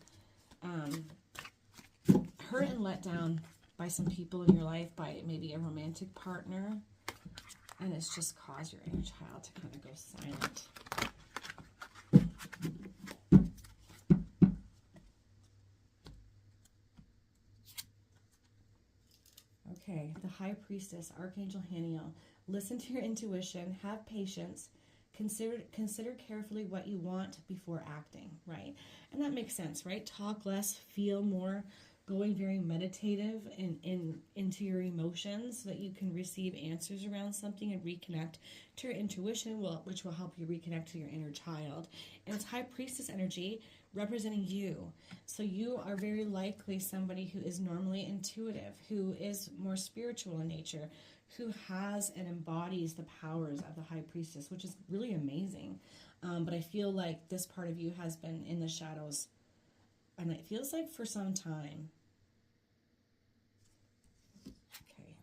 hurt and let down by some people in your life, by maybe a romantic partner, and it's just caused your inner child to kind of go silent. Okay, the High Priestess, Archangel Haniel. Listen to your intuition, have patience, consider carefully what you want before acting, right? And that makes sense, right? Talk less, feel more, going very meditative and into your emotions so that you can receive answers around something and reconnect to your intuition, which will help you reconnect to your inner child. And it's High Priestess energy representing you. So you are very likely somebody who is normally intuitive, who is more spiritual in nature, who has and embodies the powers of the High Priestess, which is really amazing. But I feel like this part of you has been in the shadows, and it feels like for some time. Okay.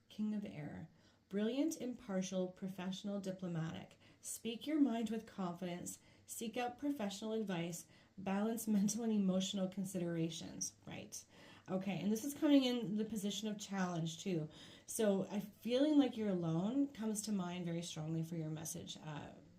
King of Air. Brilliant, impartial, professional, diplomatic. Speak your mind with confidence. Seek out professional advice. Balance mental and emotional considerations. Right. Okay, and this is coming in the position of challenge too. So feeling like you're alone comes to mind very strongly for your message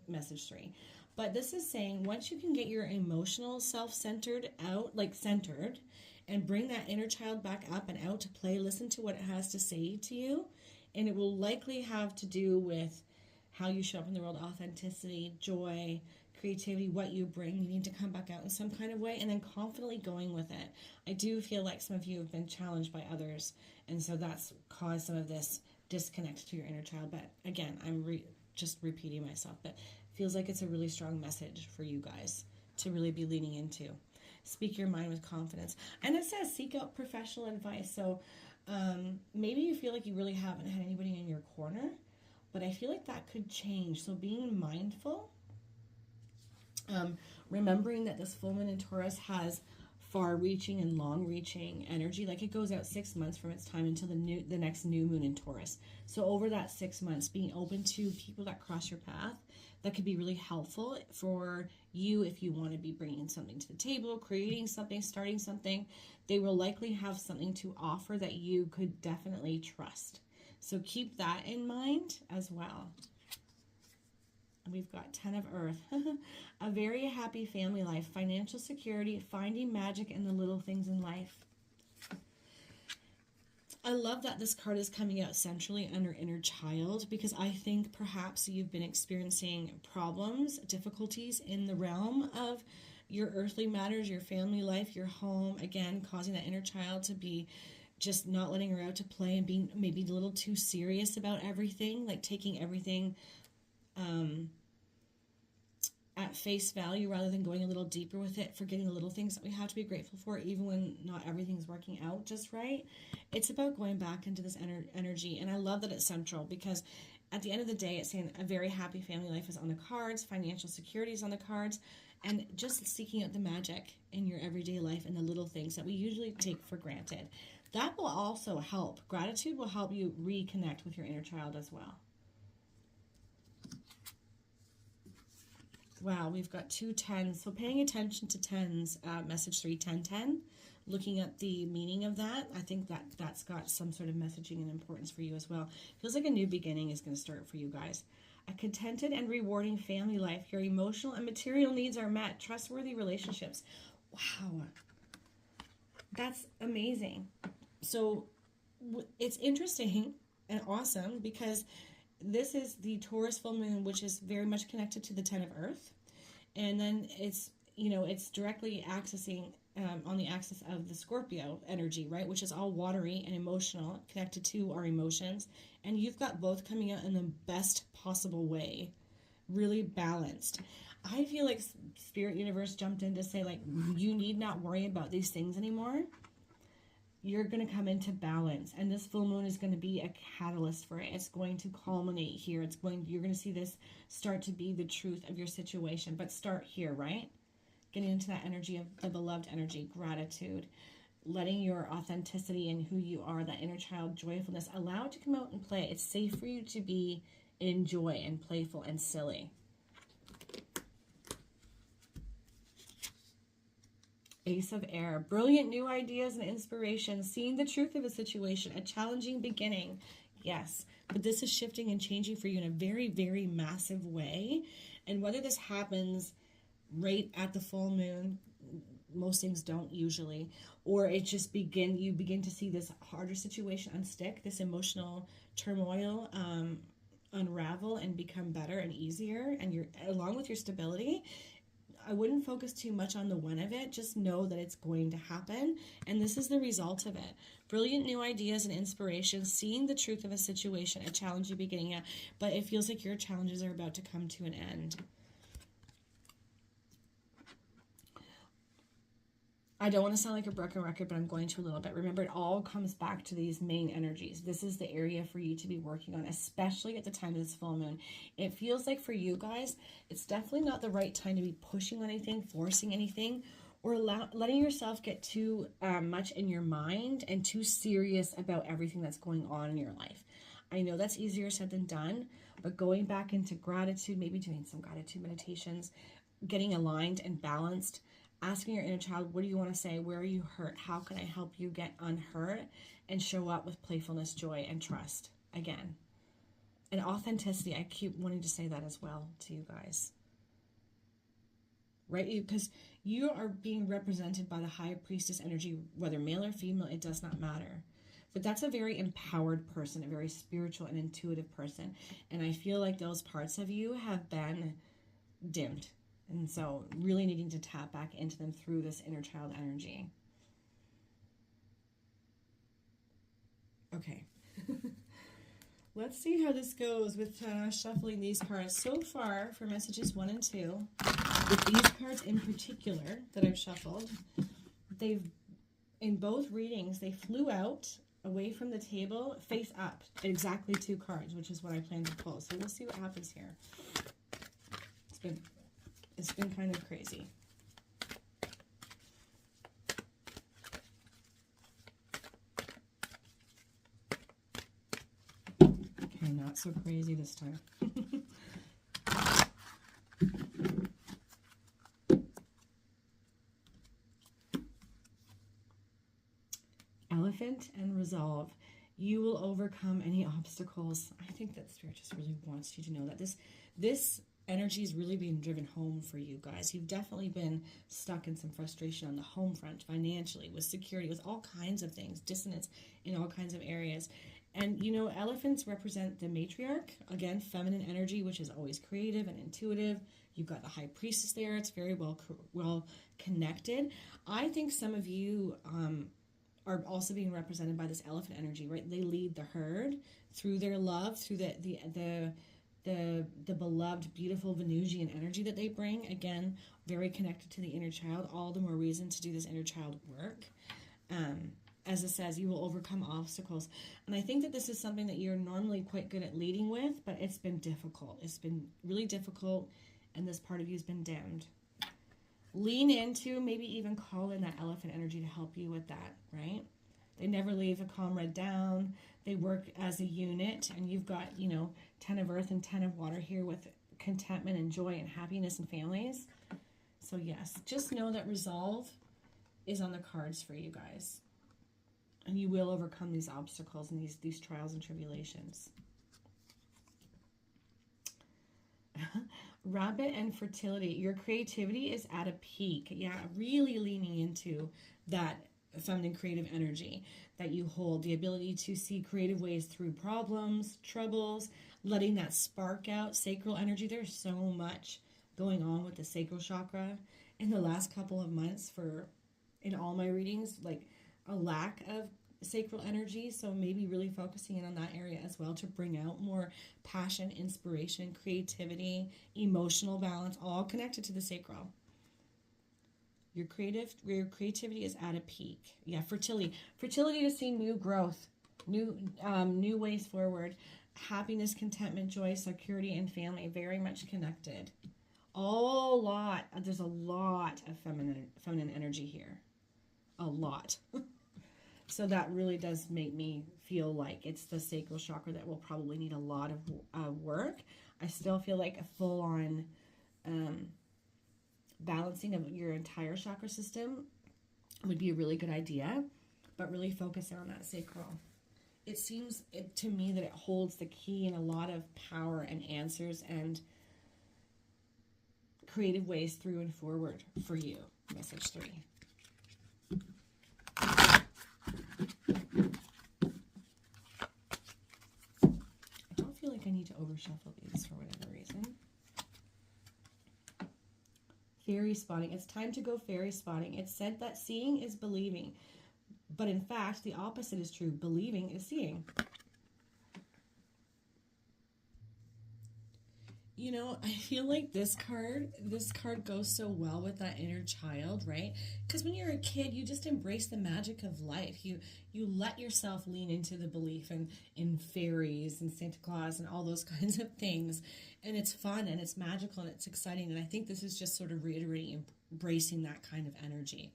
3. But this is saying once you can get your emotional self-centered out, like centered, and bring that inner child back up and out to play, listen to what it has to say to you, and it will likely have to do with how you show up in the world, authenticity, joy, creativity, what you bring. You need to come back out in some kind of way and then confidently going with it. I do feel like some of you have been challenged by others, and so that's caused some of this disconnect to your inner child. But again, I'm just repeating myself, but it feels like it's a really strong message for you guys to really be leaning into. Speak your mind with confidence. And it says seek out professional advice. So maybe you feel like you really haven't had anybody in your corner, but I feel like that could change. So being mindful, remembering that this full moon in Taurus has far-reaching and long-reaching energy. Like it goes out 6 months from its time until the next new moon in Taurus. So over that 6 months, being open to people that cross your path, that could be really helpful for you if you want to be bringing something to the table, creating something, starting something. They will likely have something to offer that you could definitely trust. So keep that in mind as well. We've got 10 of Earth. A very happy family life, financial security, finding magic in the little things in life. I love that this card is coming out centrally under inner child, because I think perhaps you've been experiencing problems, difficulties in the realm of your earthly matters, your family life, your home, again, causing that inner child to be just not letting her out to play and being maybe a little too serious about everything, like taking everything at face value rather than going a little deeper with it, forgetting the little things that we have to be grateful for, even when not everything's working out just right. It's about going back into this energy, and I love that it's central, because at the end of the day, it's saying a very happy family life is on the cards, financial security is on the cards, and just seeking out the magic in your everyday life and the little things that we usually take for granted. That will also help. Gratitude will help you reconnect with your inner child as well. Wow, we've got 2 10s. So paying attention to 10s, message 3, 10, 10, looking at the meaning of that, I think that's got some sort of messaging and importance for you as well. Feels like a new beginning is going to start for you guys. A contented and rewarding family life. Your emotional and material needs are met. Trustworthy relationships. Wow. That's amazing. So it's interesting and awesome, because this is the Taurus full moon, which is very much connected to the 10 of Earth. And then it's, it's directly accessing on the axis of the Scorpio energy, right? Which is all watery and emotional, connected to our emotions. And you've got both coming out in the best possible way, really balanced. I feel like Spirit Universe jumped in to say, like, you need not worry about these things anymore. You're going to come into balance, and this full moon is going to be a catalyst for it. It's going to culminate here. You're going to see this start to be the truth of your situation, but start here, right? Getting into that energy of the beloved energy, gratitude, letting your authenticity and who you are, that inner child joyfulness, allow it to come out and play. It's safe for you to be in joy and playful and silly. Ace of Air. Brilliant new ideas and inspiration. Seeing the truth of a situation. A challenging beginning. Yes. But this is shifting and changing for you in a very, very massive way. And whether this happens right at the full moon, most things don't usually, or it just you begin to see this harder situation unstick, this emotional turmoil unravel and become better and easier, and you're along with your stability. I wouldn't focus too much on the when of it. Just know that it's going to happen, and this is the result of it. Brilliant new ideas and inspiration, seeing the truth of a situation, a challenging beginning, yeah, but it feels like your challenges are about to come to an end. I don't want to sound like a broken record, but I'm going to a little bit. Remember, it all comes back to these main energies. This is the area for you to be working on, especially at the time of this full moon. It feels like for you guys, it's definitely not the right time to be pushing anything, forcing anything, or letting yourself get too much in your mind and too serious about everything that's going on in your life. I know that's easier said than done, but going back into gratitude, maybe doing some gratitude meditations, getting aligned and balanced, asking your inner child, what do you want to say? Where are you hurt? How can I help you get unhurt? And show up with playfulness, joy, and trust. Again. And authenticity. I keep wanting to say that as well to you guys. Right? Because you are being represented by the high priestess energy, whether male or female, it does not matter. But that's a very empowered person, a very spiritual and intuitive person. And I feel like those parts of you have been dimmed. And so really needing to tap back into them through this inner child energy. Okay. Let's see how this goes with shuffling these cards. So far, for messages 1 and 2, with these cards in particular that I've shuffled, in both readings, they flew out away from the table, face up, exactly 2 cards, which is what I plan to pull. So we'll see what happens here. It's been kind of crazy. Okay, not so crazy this time. Elephant and resolve. You will overcome any obstacles. I think that Spirit just really wants you to know that this energy is really being driven home for you guys. You've definitely been stuck in some frustration on the home front, financially, with security, with all kinds of things, dissonance in all kinds of areas. And, you know, elephants represent the matriarch, again, feminine energy, which is always creative and intuitive. You've got the high priestess there. It's very well connected. I think some of you are also being represented by this elephant energy, right? They lead the herd through their love, through the beloved, beautiful Venusian energy that they bring. Again, very connected to the inner child. All the more reason to do this inner child work. As it says, you will overcome obstacles. And I think that this is something that you're normally quite good at leading with, but it's been difficult. It's been really difficult, and this part of you has been dimmed. Lean into, maybe even call in that elephant energy to help you with that, right? They never leave a comrade down. They work as a unit, and you've got, 10 of earth and 10 of water here with contentment and joy and happiness and families. So yes, just know that resolve is on the cards for you guys. And you will overcome these obstacles and these trials and tribulations. Rabbit and fertility. Your creativity is at a peak. Yeah, really leaning into that feminine creative energy that you hold. The ability to see creative ways through problems, troubles, letting that spark out. Sacral energy. There's so much going on with the sacral chakra in the last couple of months in all my readings, like a lack of sacral energy. So maybe really focusing in on that area as well to bring out more passion, inspiration, creativity, emotional balance, all connected to the sacral. Your creativity is at a peak. Yeah, fertility to see new growth, new ways forward, happiness, contentment, joy, security, and family. Very much connected. There's a lot of feminine energy here. A lot. So that really does make me feel like it's the sacral chakra that will probably need a lot of work. I still feel like a full-on balancing of your entire chakra system would be a really good idea, but really focus on that sacral. It seems to me that it holds the key in a lot of power and answers and creative ways through and forward for you. Message 3. I don't feel like I need to overshuffle these for whatever reason. Fairy spotting. It's time to go fairy spotting. It's said that seeing is believing. But in fact, the opposite is true. Believing is seeing. You know, I feel like this card goes so well with that inner child, right? Because when you're a kid, you just embrace the magic of life. You let yourself lean into the belief in fairies and Santa Claus and all those kinds of things. And it's fun and it's magical and it's exciting. And I think this is just sort of reiterating, embracing that kind of energy.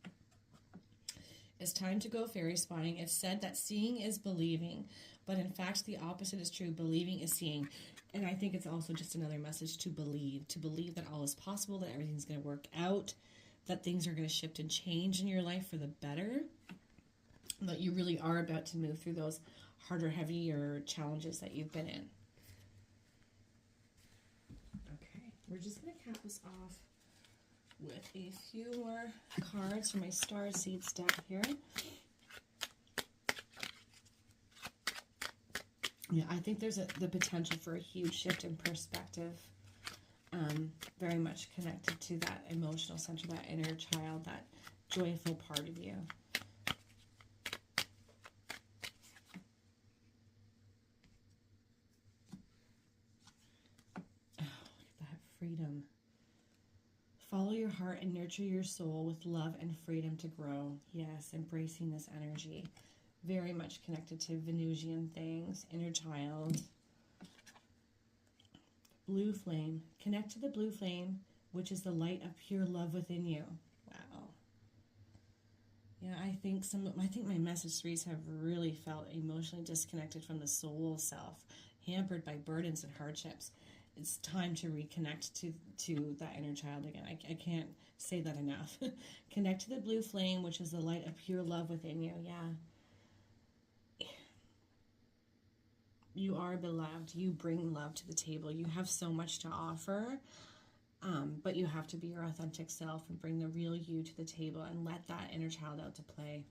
It's time to go fairy spotting. It's said that seeing is believing, but in fact, the opposite is true. Believing is seeing. And I think it's also just another message to believe that all is possible, that everything's going to work out, that things are going to shift and change in your life for the better, that you really are about to move through those harder, heavier challenges that you've been in. Okay, we're just going to cap this off with a few more cards from my Star Seeds deck here. Yeah, I think there's the potential for a huge shift in perspective, very much connected to that emotional center, that inner child, that joyful part of you. Oh, look at that freedom. Follow your heart and nurture your soul with love and freedom to grow. Yes, embracing this energy. Very much connected to Venusian things, inner child. Blue flame. Connect to the blue flame, which is the light of pure love within you. Wow. Yeah, I think my message 3s have really felt emotionally disconnected from the soul self, hampered by burdens and hardships. It's time to reconnect to that inner child again. I can't say that enough. Connect to the blue flame, which is the light of pure love within you. Yeah. You are beloved. You bring love to the table. You have so much to offer, but you have to be your authentic self and bring the real you to the table and let that inner child out to play.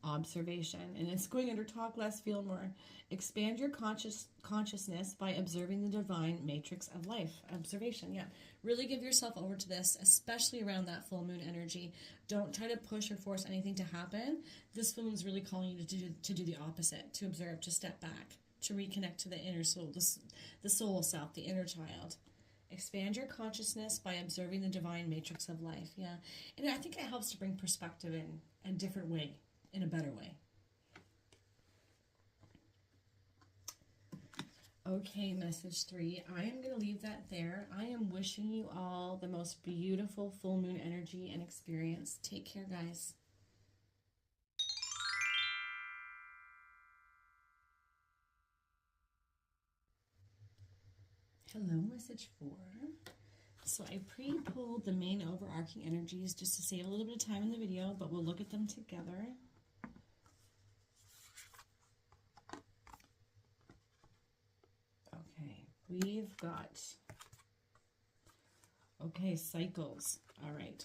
Observation, and it's going under talk less, feel more. Expand your consciousness by observing the divine matrix of life. Observation, yeah. Really give yourself over to this, especially around that full moon energy. Don't try to push or force anything to happen. This full moon is really calling you to do the opposite, to observe, to step back, to reconnect to the inner soul, the soul self, the inner child. Expand your consciousness by observing the divine matrix of life, yeah. And I think it helps to bring perspective in a different way, in a better way. Okay, message 3. I am going to leave that there. I am wishing you all the most beautiful full moon energy and experience. Take care, guys. Hello, message 4. So I pre-pulled the main overarching energies just to save a little bit of time in the video, but we'll look at them together. We've got, cycles. All right.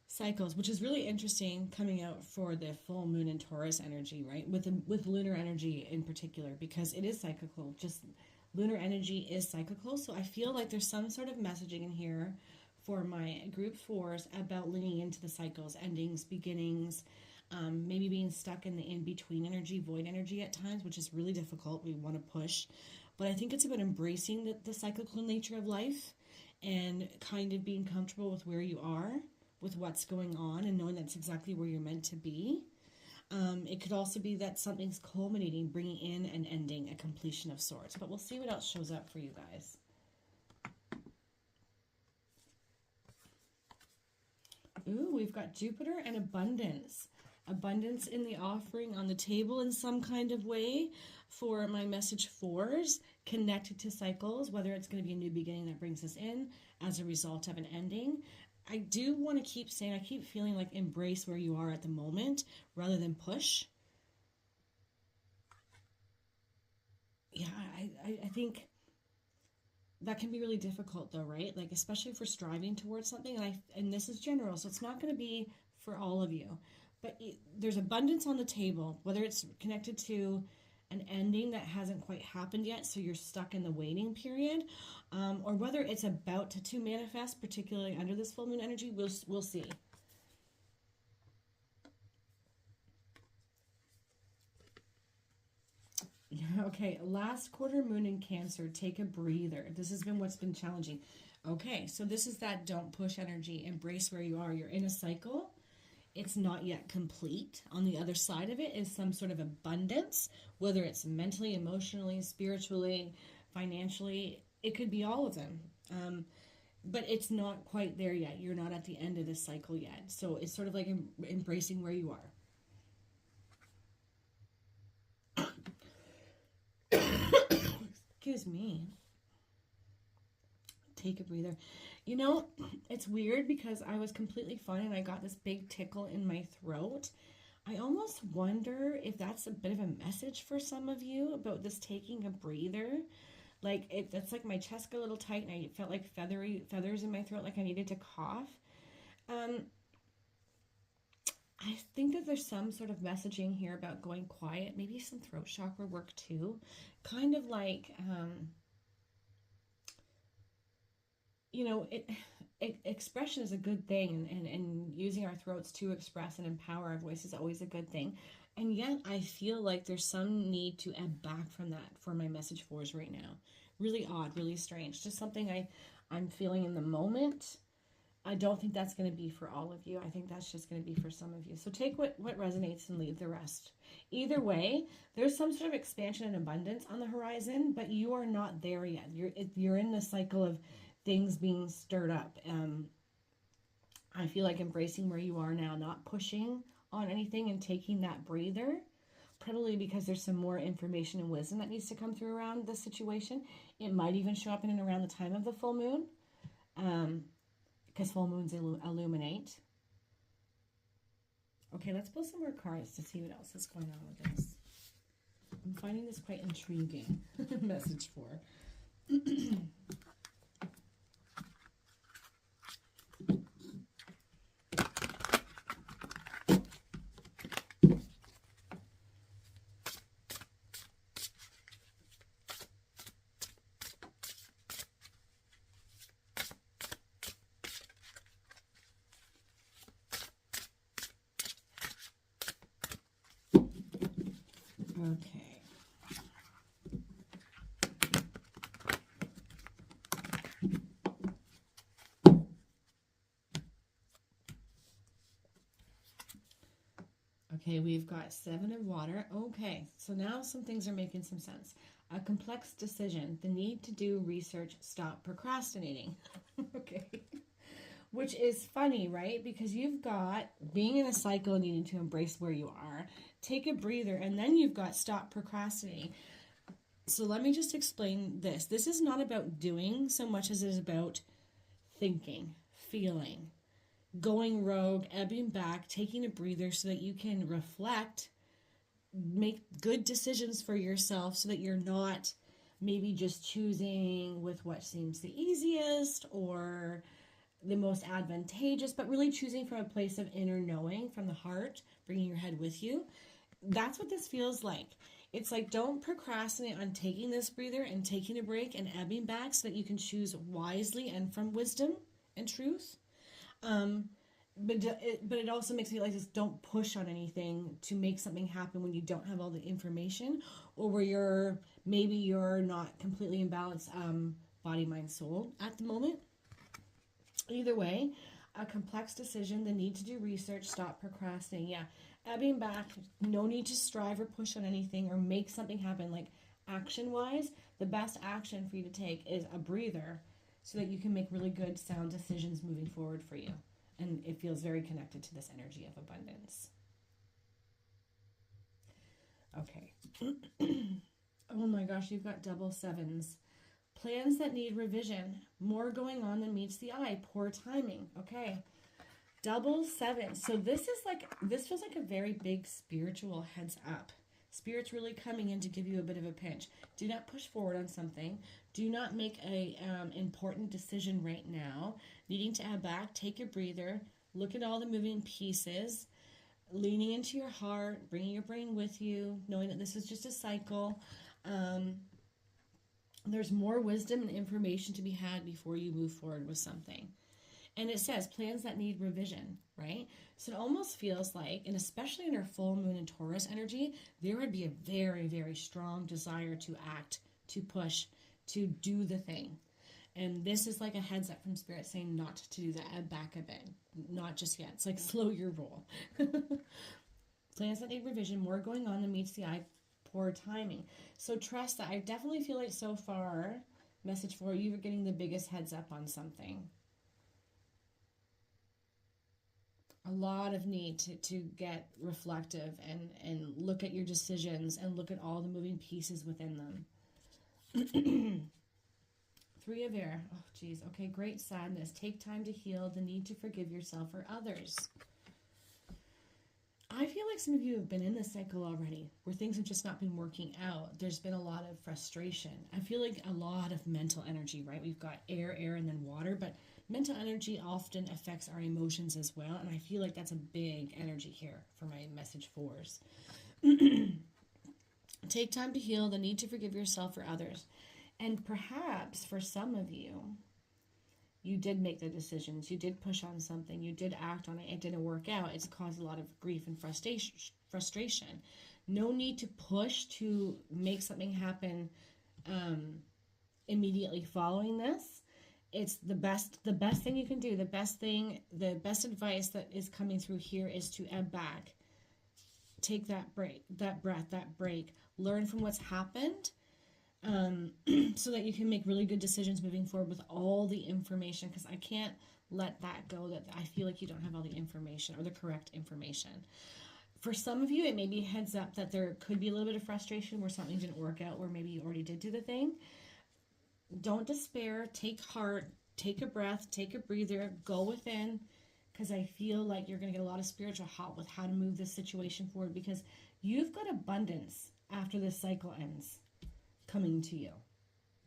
Cycles, which is really interesting coming out for the full moon and Taurus energy, right? With lunar energy in particular, because it is cyclical. Just lunar energy is cyclical. So I feel like there's some sort of messaging in here for my group 4s about leaning into the cycles, endings, beginnings, maybe being stuck in the in-between energy, void energy at times, which is really difficult. We want to push. But I think it's about embracing the cyclical nature of life and kind of being comfortable with where you are, with what's going on, and knowing that's exactly where you're meant to be. It could also be that something's culminating, bringing in an ending, a completion of sorts. But we'll see what else shows up for you guys. Ooh, we've got Jupiter and abundance. Abundance in the offering on the table in some kind of way for my message 4s. connected to cycles, whether it's going to be a new beginning that brings us in as a result of an ending. I do want to keep saying, I keep feeling like embrace where you are at the moment rather than push. Yeah, I think that can be really difficult though, right? Like, especially if we're striving towards something, and this is general, so it's not going to be for all of you. But there's abundance on the table, whether it's connected to an ending that hasn't quite happened yet, so you're stuck in the waiting period, or whether it's about to manifest, particularly under this full moon energy, we'll see. Okay, last quarter moon in Cancer, take a breather. This has been what's been challenging. Okay, so this is that don't push energy, embrace where you are. You're in a cycle. It's not yet complete. On the other side of it is some sort of abundance, whether it's mentally, emotionally, spiritually, financially. It could be all of them. But it's not quite there yet. You're not at the end of this cycle yet. So it's sort of like embracing where you are. Excuse me. Take a breather. You know, it's weird because I was completely fine and I got this big tickle in my throat. I almost wonder if that's a bit of a message for some of you about this taking a breather. Like, it's like my chest got a little tight and I felt like feathers in my throat, like I needed to cough. I think that there's some sort of messaging here about going quiet, maybe some throat chakra work too. Kind of like, you know, expression is a good thing, and using our throats to express and empower our voice is always a good thing. And yet I feel like there's some need to ebb back from that for my message fours right now. Really odd, really strange. Just something I'm feeling in the moment. I don't think that's going to be for all of you. I think that's just going to be for some of you. So take what resonates and leave the rest. Either way, there's some sort of expansion and abundance on the horizon, but you are not there yet. You're in the cycle of things being stirred up. I feel like embracing where you are now, not pushing on anything and taking that breather, probably because there's some more information and wisdom that needs to come through around the situation. It might even show up in and around the time of the full moon. Because full moons illuminate. Okay, let's pull some more cards to see what else is going on with this. I'm finding this quite intriguing. Message for. Okay. Okay, we've got 7 of water. Okay, so now some things are making some sense. A complex decision, the need to do research, stop procrastinating. Okay. Which is funny, right? Because you've got being in a cycle, needing to embrace where you are, take a breather, and then you've got stop procrastinating. So let me just explain this. This is not about doing so much as it is about thinking, feeling, going rogue, ebbing back, taking a breather so that you can reflect, make good decisions for yourself so that you're not maybe just choosing with what seems the easiest or the most advantageous, but really choosing from a place of inner knowing, from the heart, bringing your head with you. That's what this feels like. It's like, don't procrastinate on taking this breather and taking a break and ebbing back so that you can choose wisely and from wisdom and truth. But it also makes me like this, don't push on anything to make something happen when you don't have all the information, or where you're not completely in balance, body, mind, soul at the moment. Either way, a complex decision, the need to do research, stop procrastinating. Yeah, ebbing back, no need to strive or push on anything or make something happen. Like, action-wise, the best action for you to take is a breather so that you can make really good, sound decisions moving forward for you. And it feels very connected to this energy of abundance. Okay. Oh my my gosh, you've got double sevens. Plans that need revision. More going on than meets the eye. Poor timing. Okay. Double seven. So this feels like a very big spiritual heads up. Spirit's really coming in to give you a bit of a pinch. Do not push forward on something. Do not make a important decision right now. Needing to add back, take a breather, look at all the moving pieces, leaning into your heart, bringing your brain with you, knowing that this is just a cycle. There's more wisdom and information to be had before you move forward with something. And it says plans that need revision, right? So it almost feels like, and especially in our full moon and Taurus energy, there would be a very, very strong desire to act, to push, to do the thing. And this is like a heads up from Spirit saying not to do that, add back a bit. Not just yet. It's like slow your roll. Plans that need revision, more going on than meets the eye, poor timing. So trust that. I definitely feel like so far, message 4, you're getting the biggest heads up on something. A lot of need to get reflective and look at your decisions and look at all the moving pieces within them. 3 of air. Oh, geez. Okay, great sadness. Take time to heal. The need to forgive yourself or others. I feel like some of you have been in this cycle already where things have just not been working out. There's been a lot of frustration. I feel like a lot of mental energy, right? We've got air, and then water, but mental energy often affects our emotions as well, and I feel like that's a big energy here for my message 4s. Take time to heal, the need to forgive yourself or others. And perhaps for some of you, you did make the decisions, you did push on something, you did act on it, it didn't work out. It's caused a lot of grief and frustration. No need to push to make something happen immediately following this. It's the best thing you can do. The best advice that is coming through here is to ebb back. Take that break, that break. Learn from what's happened so that you can make really good decisions moving forward with all the information, because I can't let that go, that I feel like you don't have all the information or the correct information. For some of you, it may be heads up that there could be a little bit of frustration where something didn't work out, where maybe you already did do the thing. Don't despair, take heart, take a breath, take a breather, go within, because I feel like you're going to get a lot of spiritual help with how to move this situation forward, because you've got abundance after this cycle ends coming to you.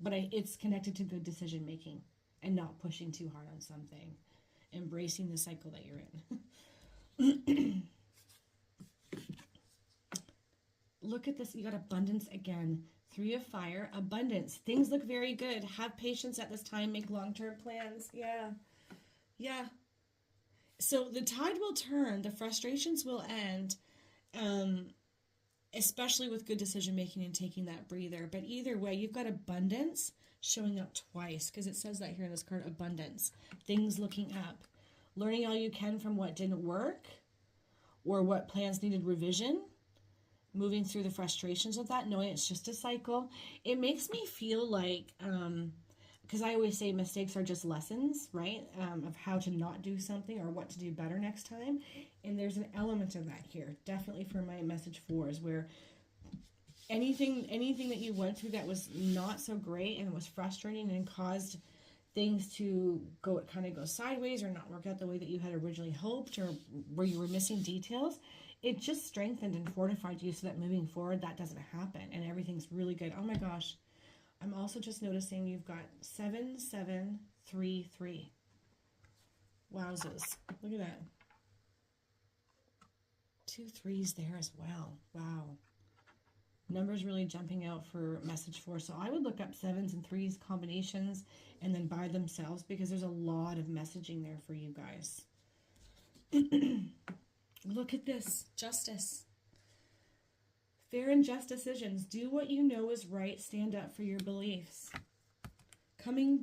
But it's connected to good decision making and not pushing too hard on something. Embracing the cycle that you're in. Look at this. You got abundance again. 3 of fire, abundance. Things look very good. Have patience at this time. Make long-term plans. Yeah. So the tide will turn. The frustrations will end, especially with good decision-making and taking that breather. But either way, you've got abundance showing up twice, because it says that here in this card, abundance. Things looking up. Learning all you can from what didn't work or what plans needed revision. Moving through the frustrations of that, knowing it's just a cycle. It makes me feel like, because I always say mistakes are just lessons, right? Of how to not do something or what to do better next time. And there's an element of that here, definitely for my message 4s, where anything that you went through that was not so great and was frustrating and caused things to go sideways or not work out the way that you had originally hoped, or where you were missing details, it just strengthened and fortified you so that moving forward that doesn't happen and everything's really good. Oh my gosh. I'm also just noticing you've got 7, 7, 3, 3. Wowzers. Look at that. 2 3s there as well. Wow. Numbers really jumping out for message 4. So I would look up 7s and 3s combinations and then by themselves, because there's a lot of messaging there for you guys. Look at this. Justice. Fair and just decisions. Do what you know is right. Stand up for your beliefs.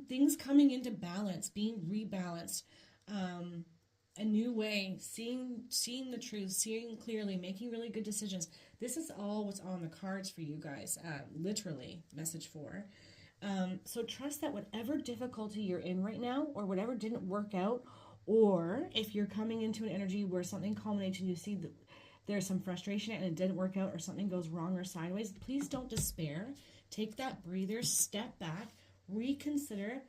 Things coming into balance. Being rebalanced. A new way. Seeing the truth. Seeing clearly. Making really good decisions. This is all what's on the cards for you guys. Literally. Message 4. So trust that whatever difficulty you're in right now, or whatever didn't work out, or if you're coming into an energy where something culminates and you see that there's some frustration and it didn't work out, or something goes wrong or sideways, please don't despair. Take that breather, step back, reconsider,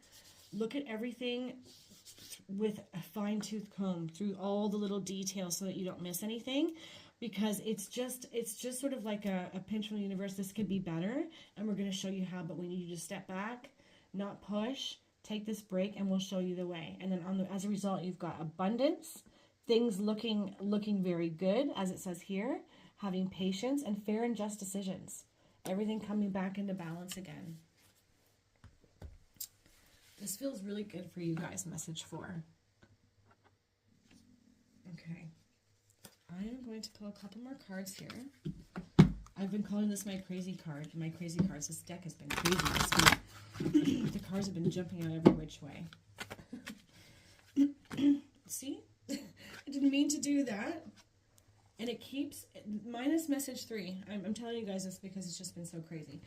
look at everything with a fine-tooth comb through all the little details so that you don't miss anything, because it's just sort of like a pinch from the universe. This could be better, and we're going to show you how, but we need you to step back, not push, take this break, and we'll show you the way. And then as a result, you've got abundance, things looking very good, as it says here, having patience, and fair and just decisions. Everything coming back into balance again. This feels really good for you guys, message 4. Okay. I am going to pull a couple more cards here. I've been calling this my crazy card. My crazy cards. This deck has been crazy this week. The cards have been jumping out every which way. See? I didn't mean to do that. And it keeps, minus message 3. I'm telling you guys this because it's just been so crazy.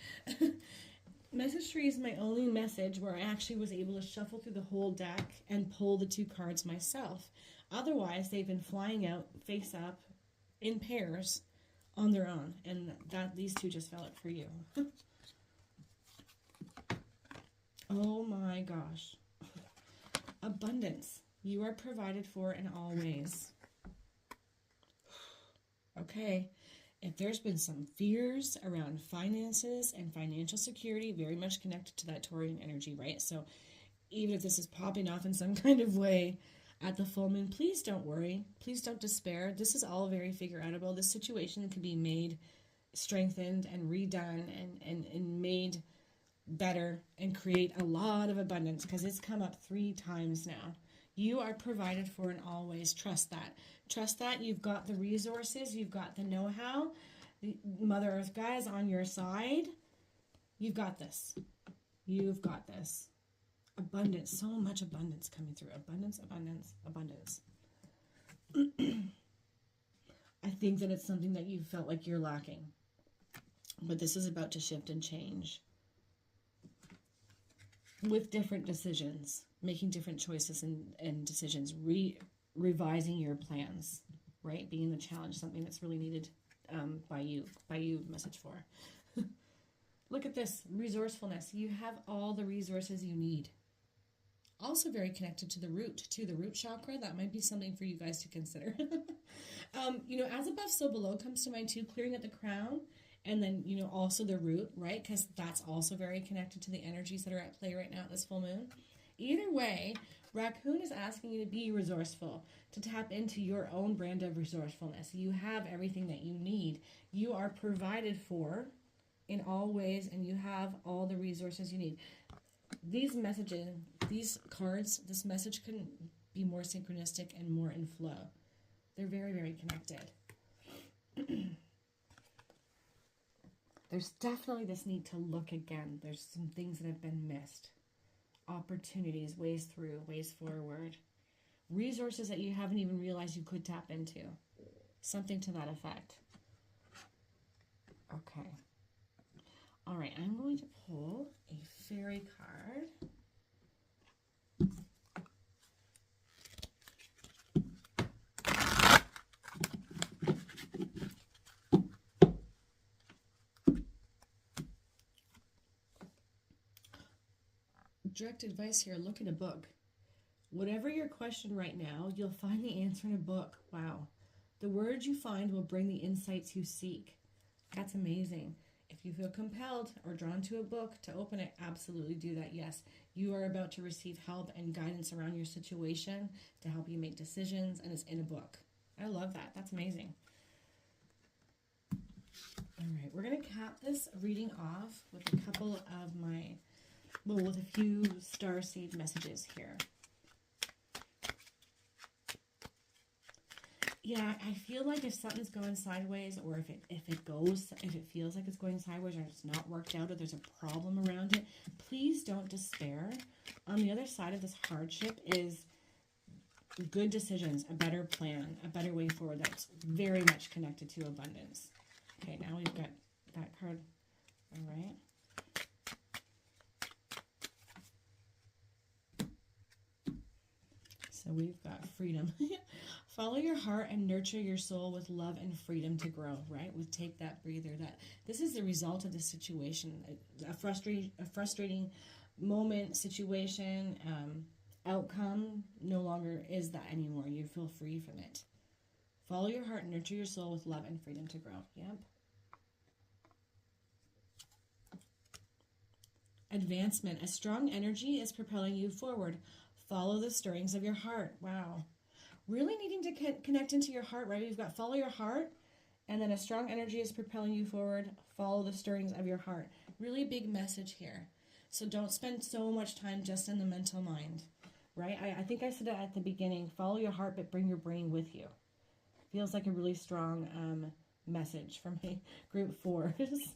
Message 3 is my only message where I actually was able to shuffle through the whole deck and pull the 2 cards myself. Otherwise, they've been flying out face up in pairs on their own. And these 2 just fell out for you. Oh my gosh. Abundance. You are provided for in all ways. Okay. If there's been some fears around finances and financial security, very much connected to that Taurian energy, right? So even if this is popping off in some kind of way at the full moon, please don't worry. Please don't despair. This is all very figure-outable. This situation can be made, strengthened, and redone and made better and create a lot of abundance, because it's come up 3 times now. You are provided for in all ways. Trust that. Trust that. You've got the resources. You've got the know-how. The Mother Earth guy is on your side. You've got this. You've got this. Abundance. So much abundance coming through. Abundance, abundance, abundance. I think that it's something that you felt like you're lacking. But this is about to shift and change. With different decisions. Making different choices and decisions, revising your plans, right? Being the challenge, something that's really needed by you, message 4. Look at this, resourcefulness. You have all the resources you need. Also very connected to the root, the root chakra. That might be something for you guys to consider. As above, so below comes to mind too, clearing at the crown. And then, also the root, right? Because that's also very connected to the energies that are at play right now at this full moon. Either way, Raccoon is asking you to be resourceful, to tap into your own brand of resourcefulness. You have everything that you need. You are provided for in all ways, and you have all the resources you need. These messages, these cards, this message couldn't be more synchronistic and more in flow. They're very, very connected. There's definitely this need to look again. There's some things that have been missed. Opportunities, ways through, ways forward. Resources that you haven't even realized you could tap into. Something to that effect. Okay. All right, I'm going to pull a fairy card. Direct advice here, look in a book. Whatever your question right now, you'll find the answer in a book. Wow. The words you find will bring the insights you seek. That's amazing. If you feel compelled or drawn to a book to open it, absolutely do that. Yes, you are about to receive help and guidance around your situation to help you make decisions, and it's in a book. I love that. That's amazing. All right, we're going to cap this reading off with a couple of with a few starseed messages here. Yeah, I feel like if something's going sideways, or if it feels like it's going sideways, or it's not worked out, or there's a problem around it, please don't despair. On the other side of this hardship is good decisions, a better plan, a better way forward that's very much connected to abundance. Okay, now we've got that card. All right. So we've got freedom. Follow your heart and nurture your soul with love and freedom to grow, right? With take that breather. That this is the result of the situation, a frustrating moment, situation, outcome no longer is that anymore. You feel free from it. Follow your heart and nurture your soul with love and freedom to grow. Yep. Advancement. A strong energy is propelling you forward. Follow the stirrings of your heart. Wow. Really needing to connect into your heart, right? We've got follow your heart, and then a strong energy is propelling you forward. Follow the stirrings of your heart. Really big message here. So don't spend so much time just in the mental mind, right? I think I said it at the beginning. Follow your heart, but bring your brain with you. Feels like a really strong message from my group 4s.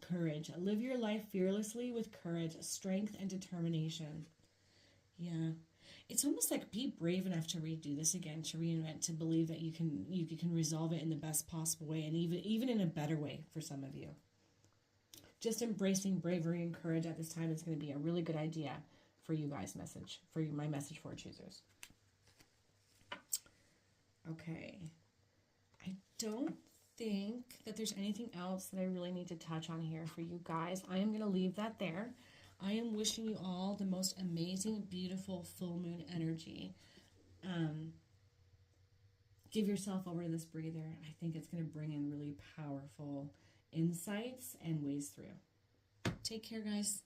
Courage. Live your life fearlessly with courage, strength, and determination. Yeah. It's almost like be brave enough to redo this again, to reinvent, to believe that you can resolve it in the best possible way, and even in a better way for some of you. Just embracing bravery and courage at this time is going to be a really good idea for you guys' message, for my message for choosers. Okay. I don't think that there's anything else that I really need to touch on here for you guys. I am going to leave that there. I am wishing you all the most amazing, beautiful full moon energy. Give yourself over to this breather. I think it's going to bring in really powerful insights and ways through. Take care, guys.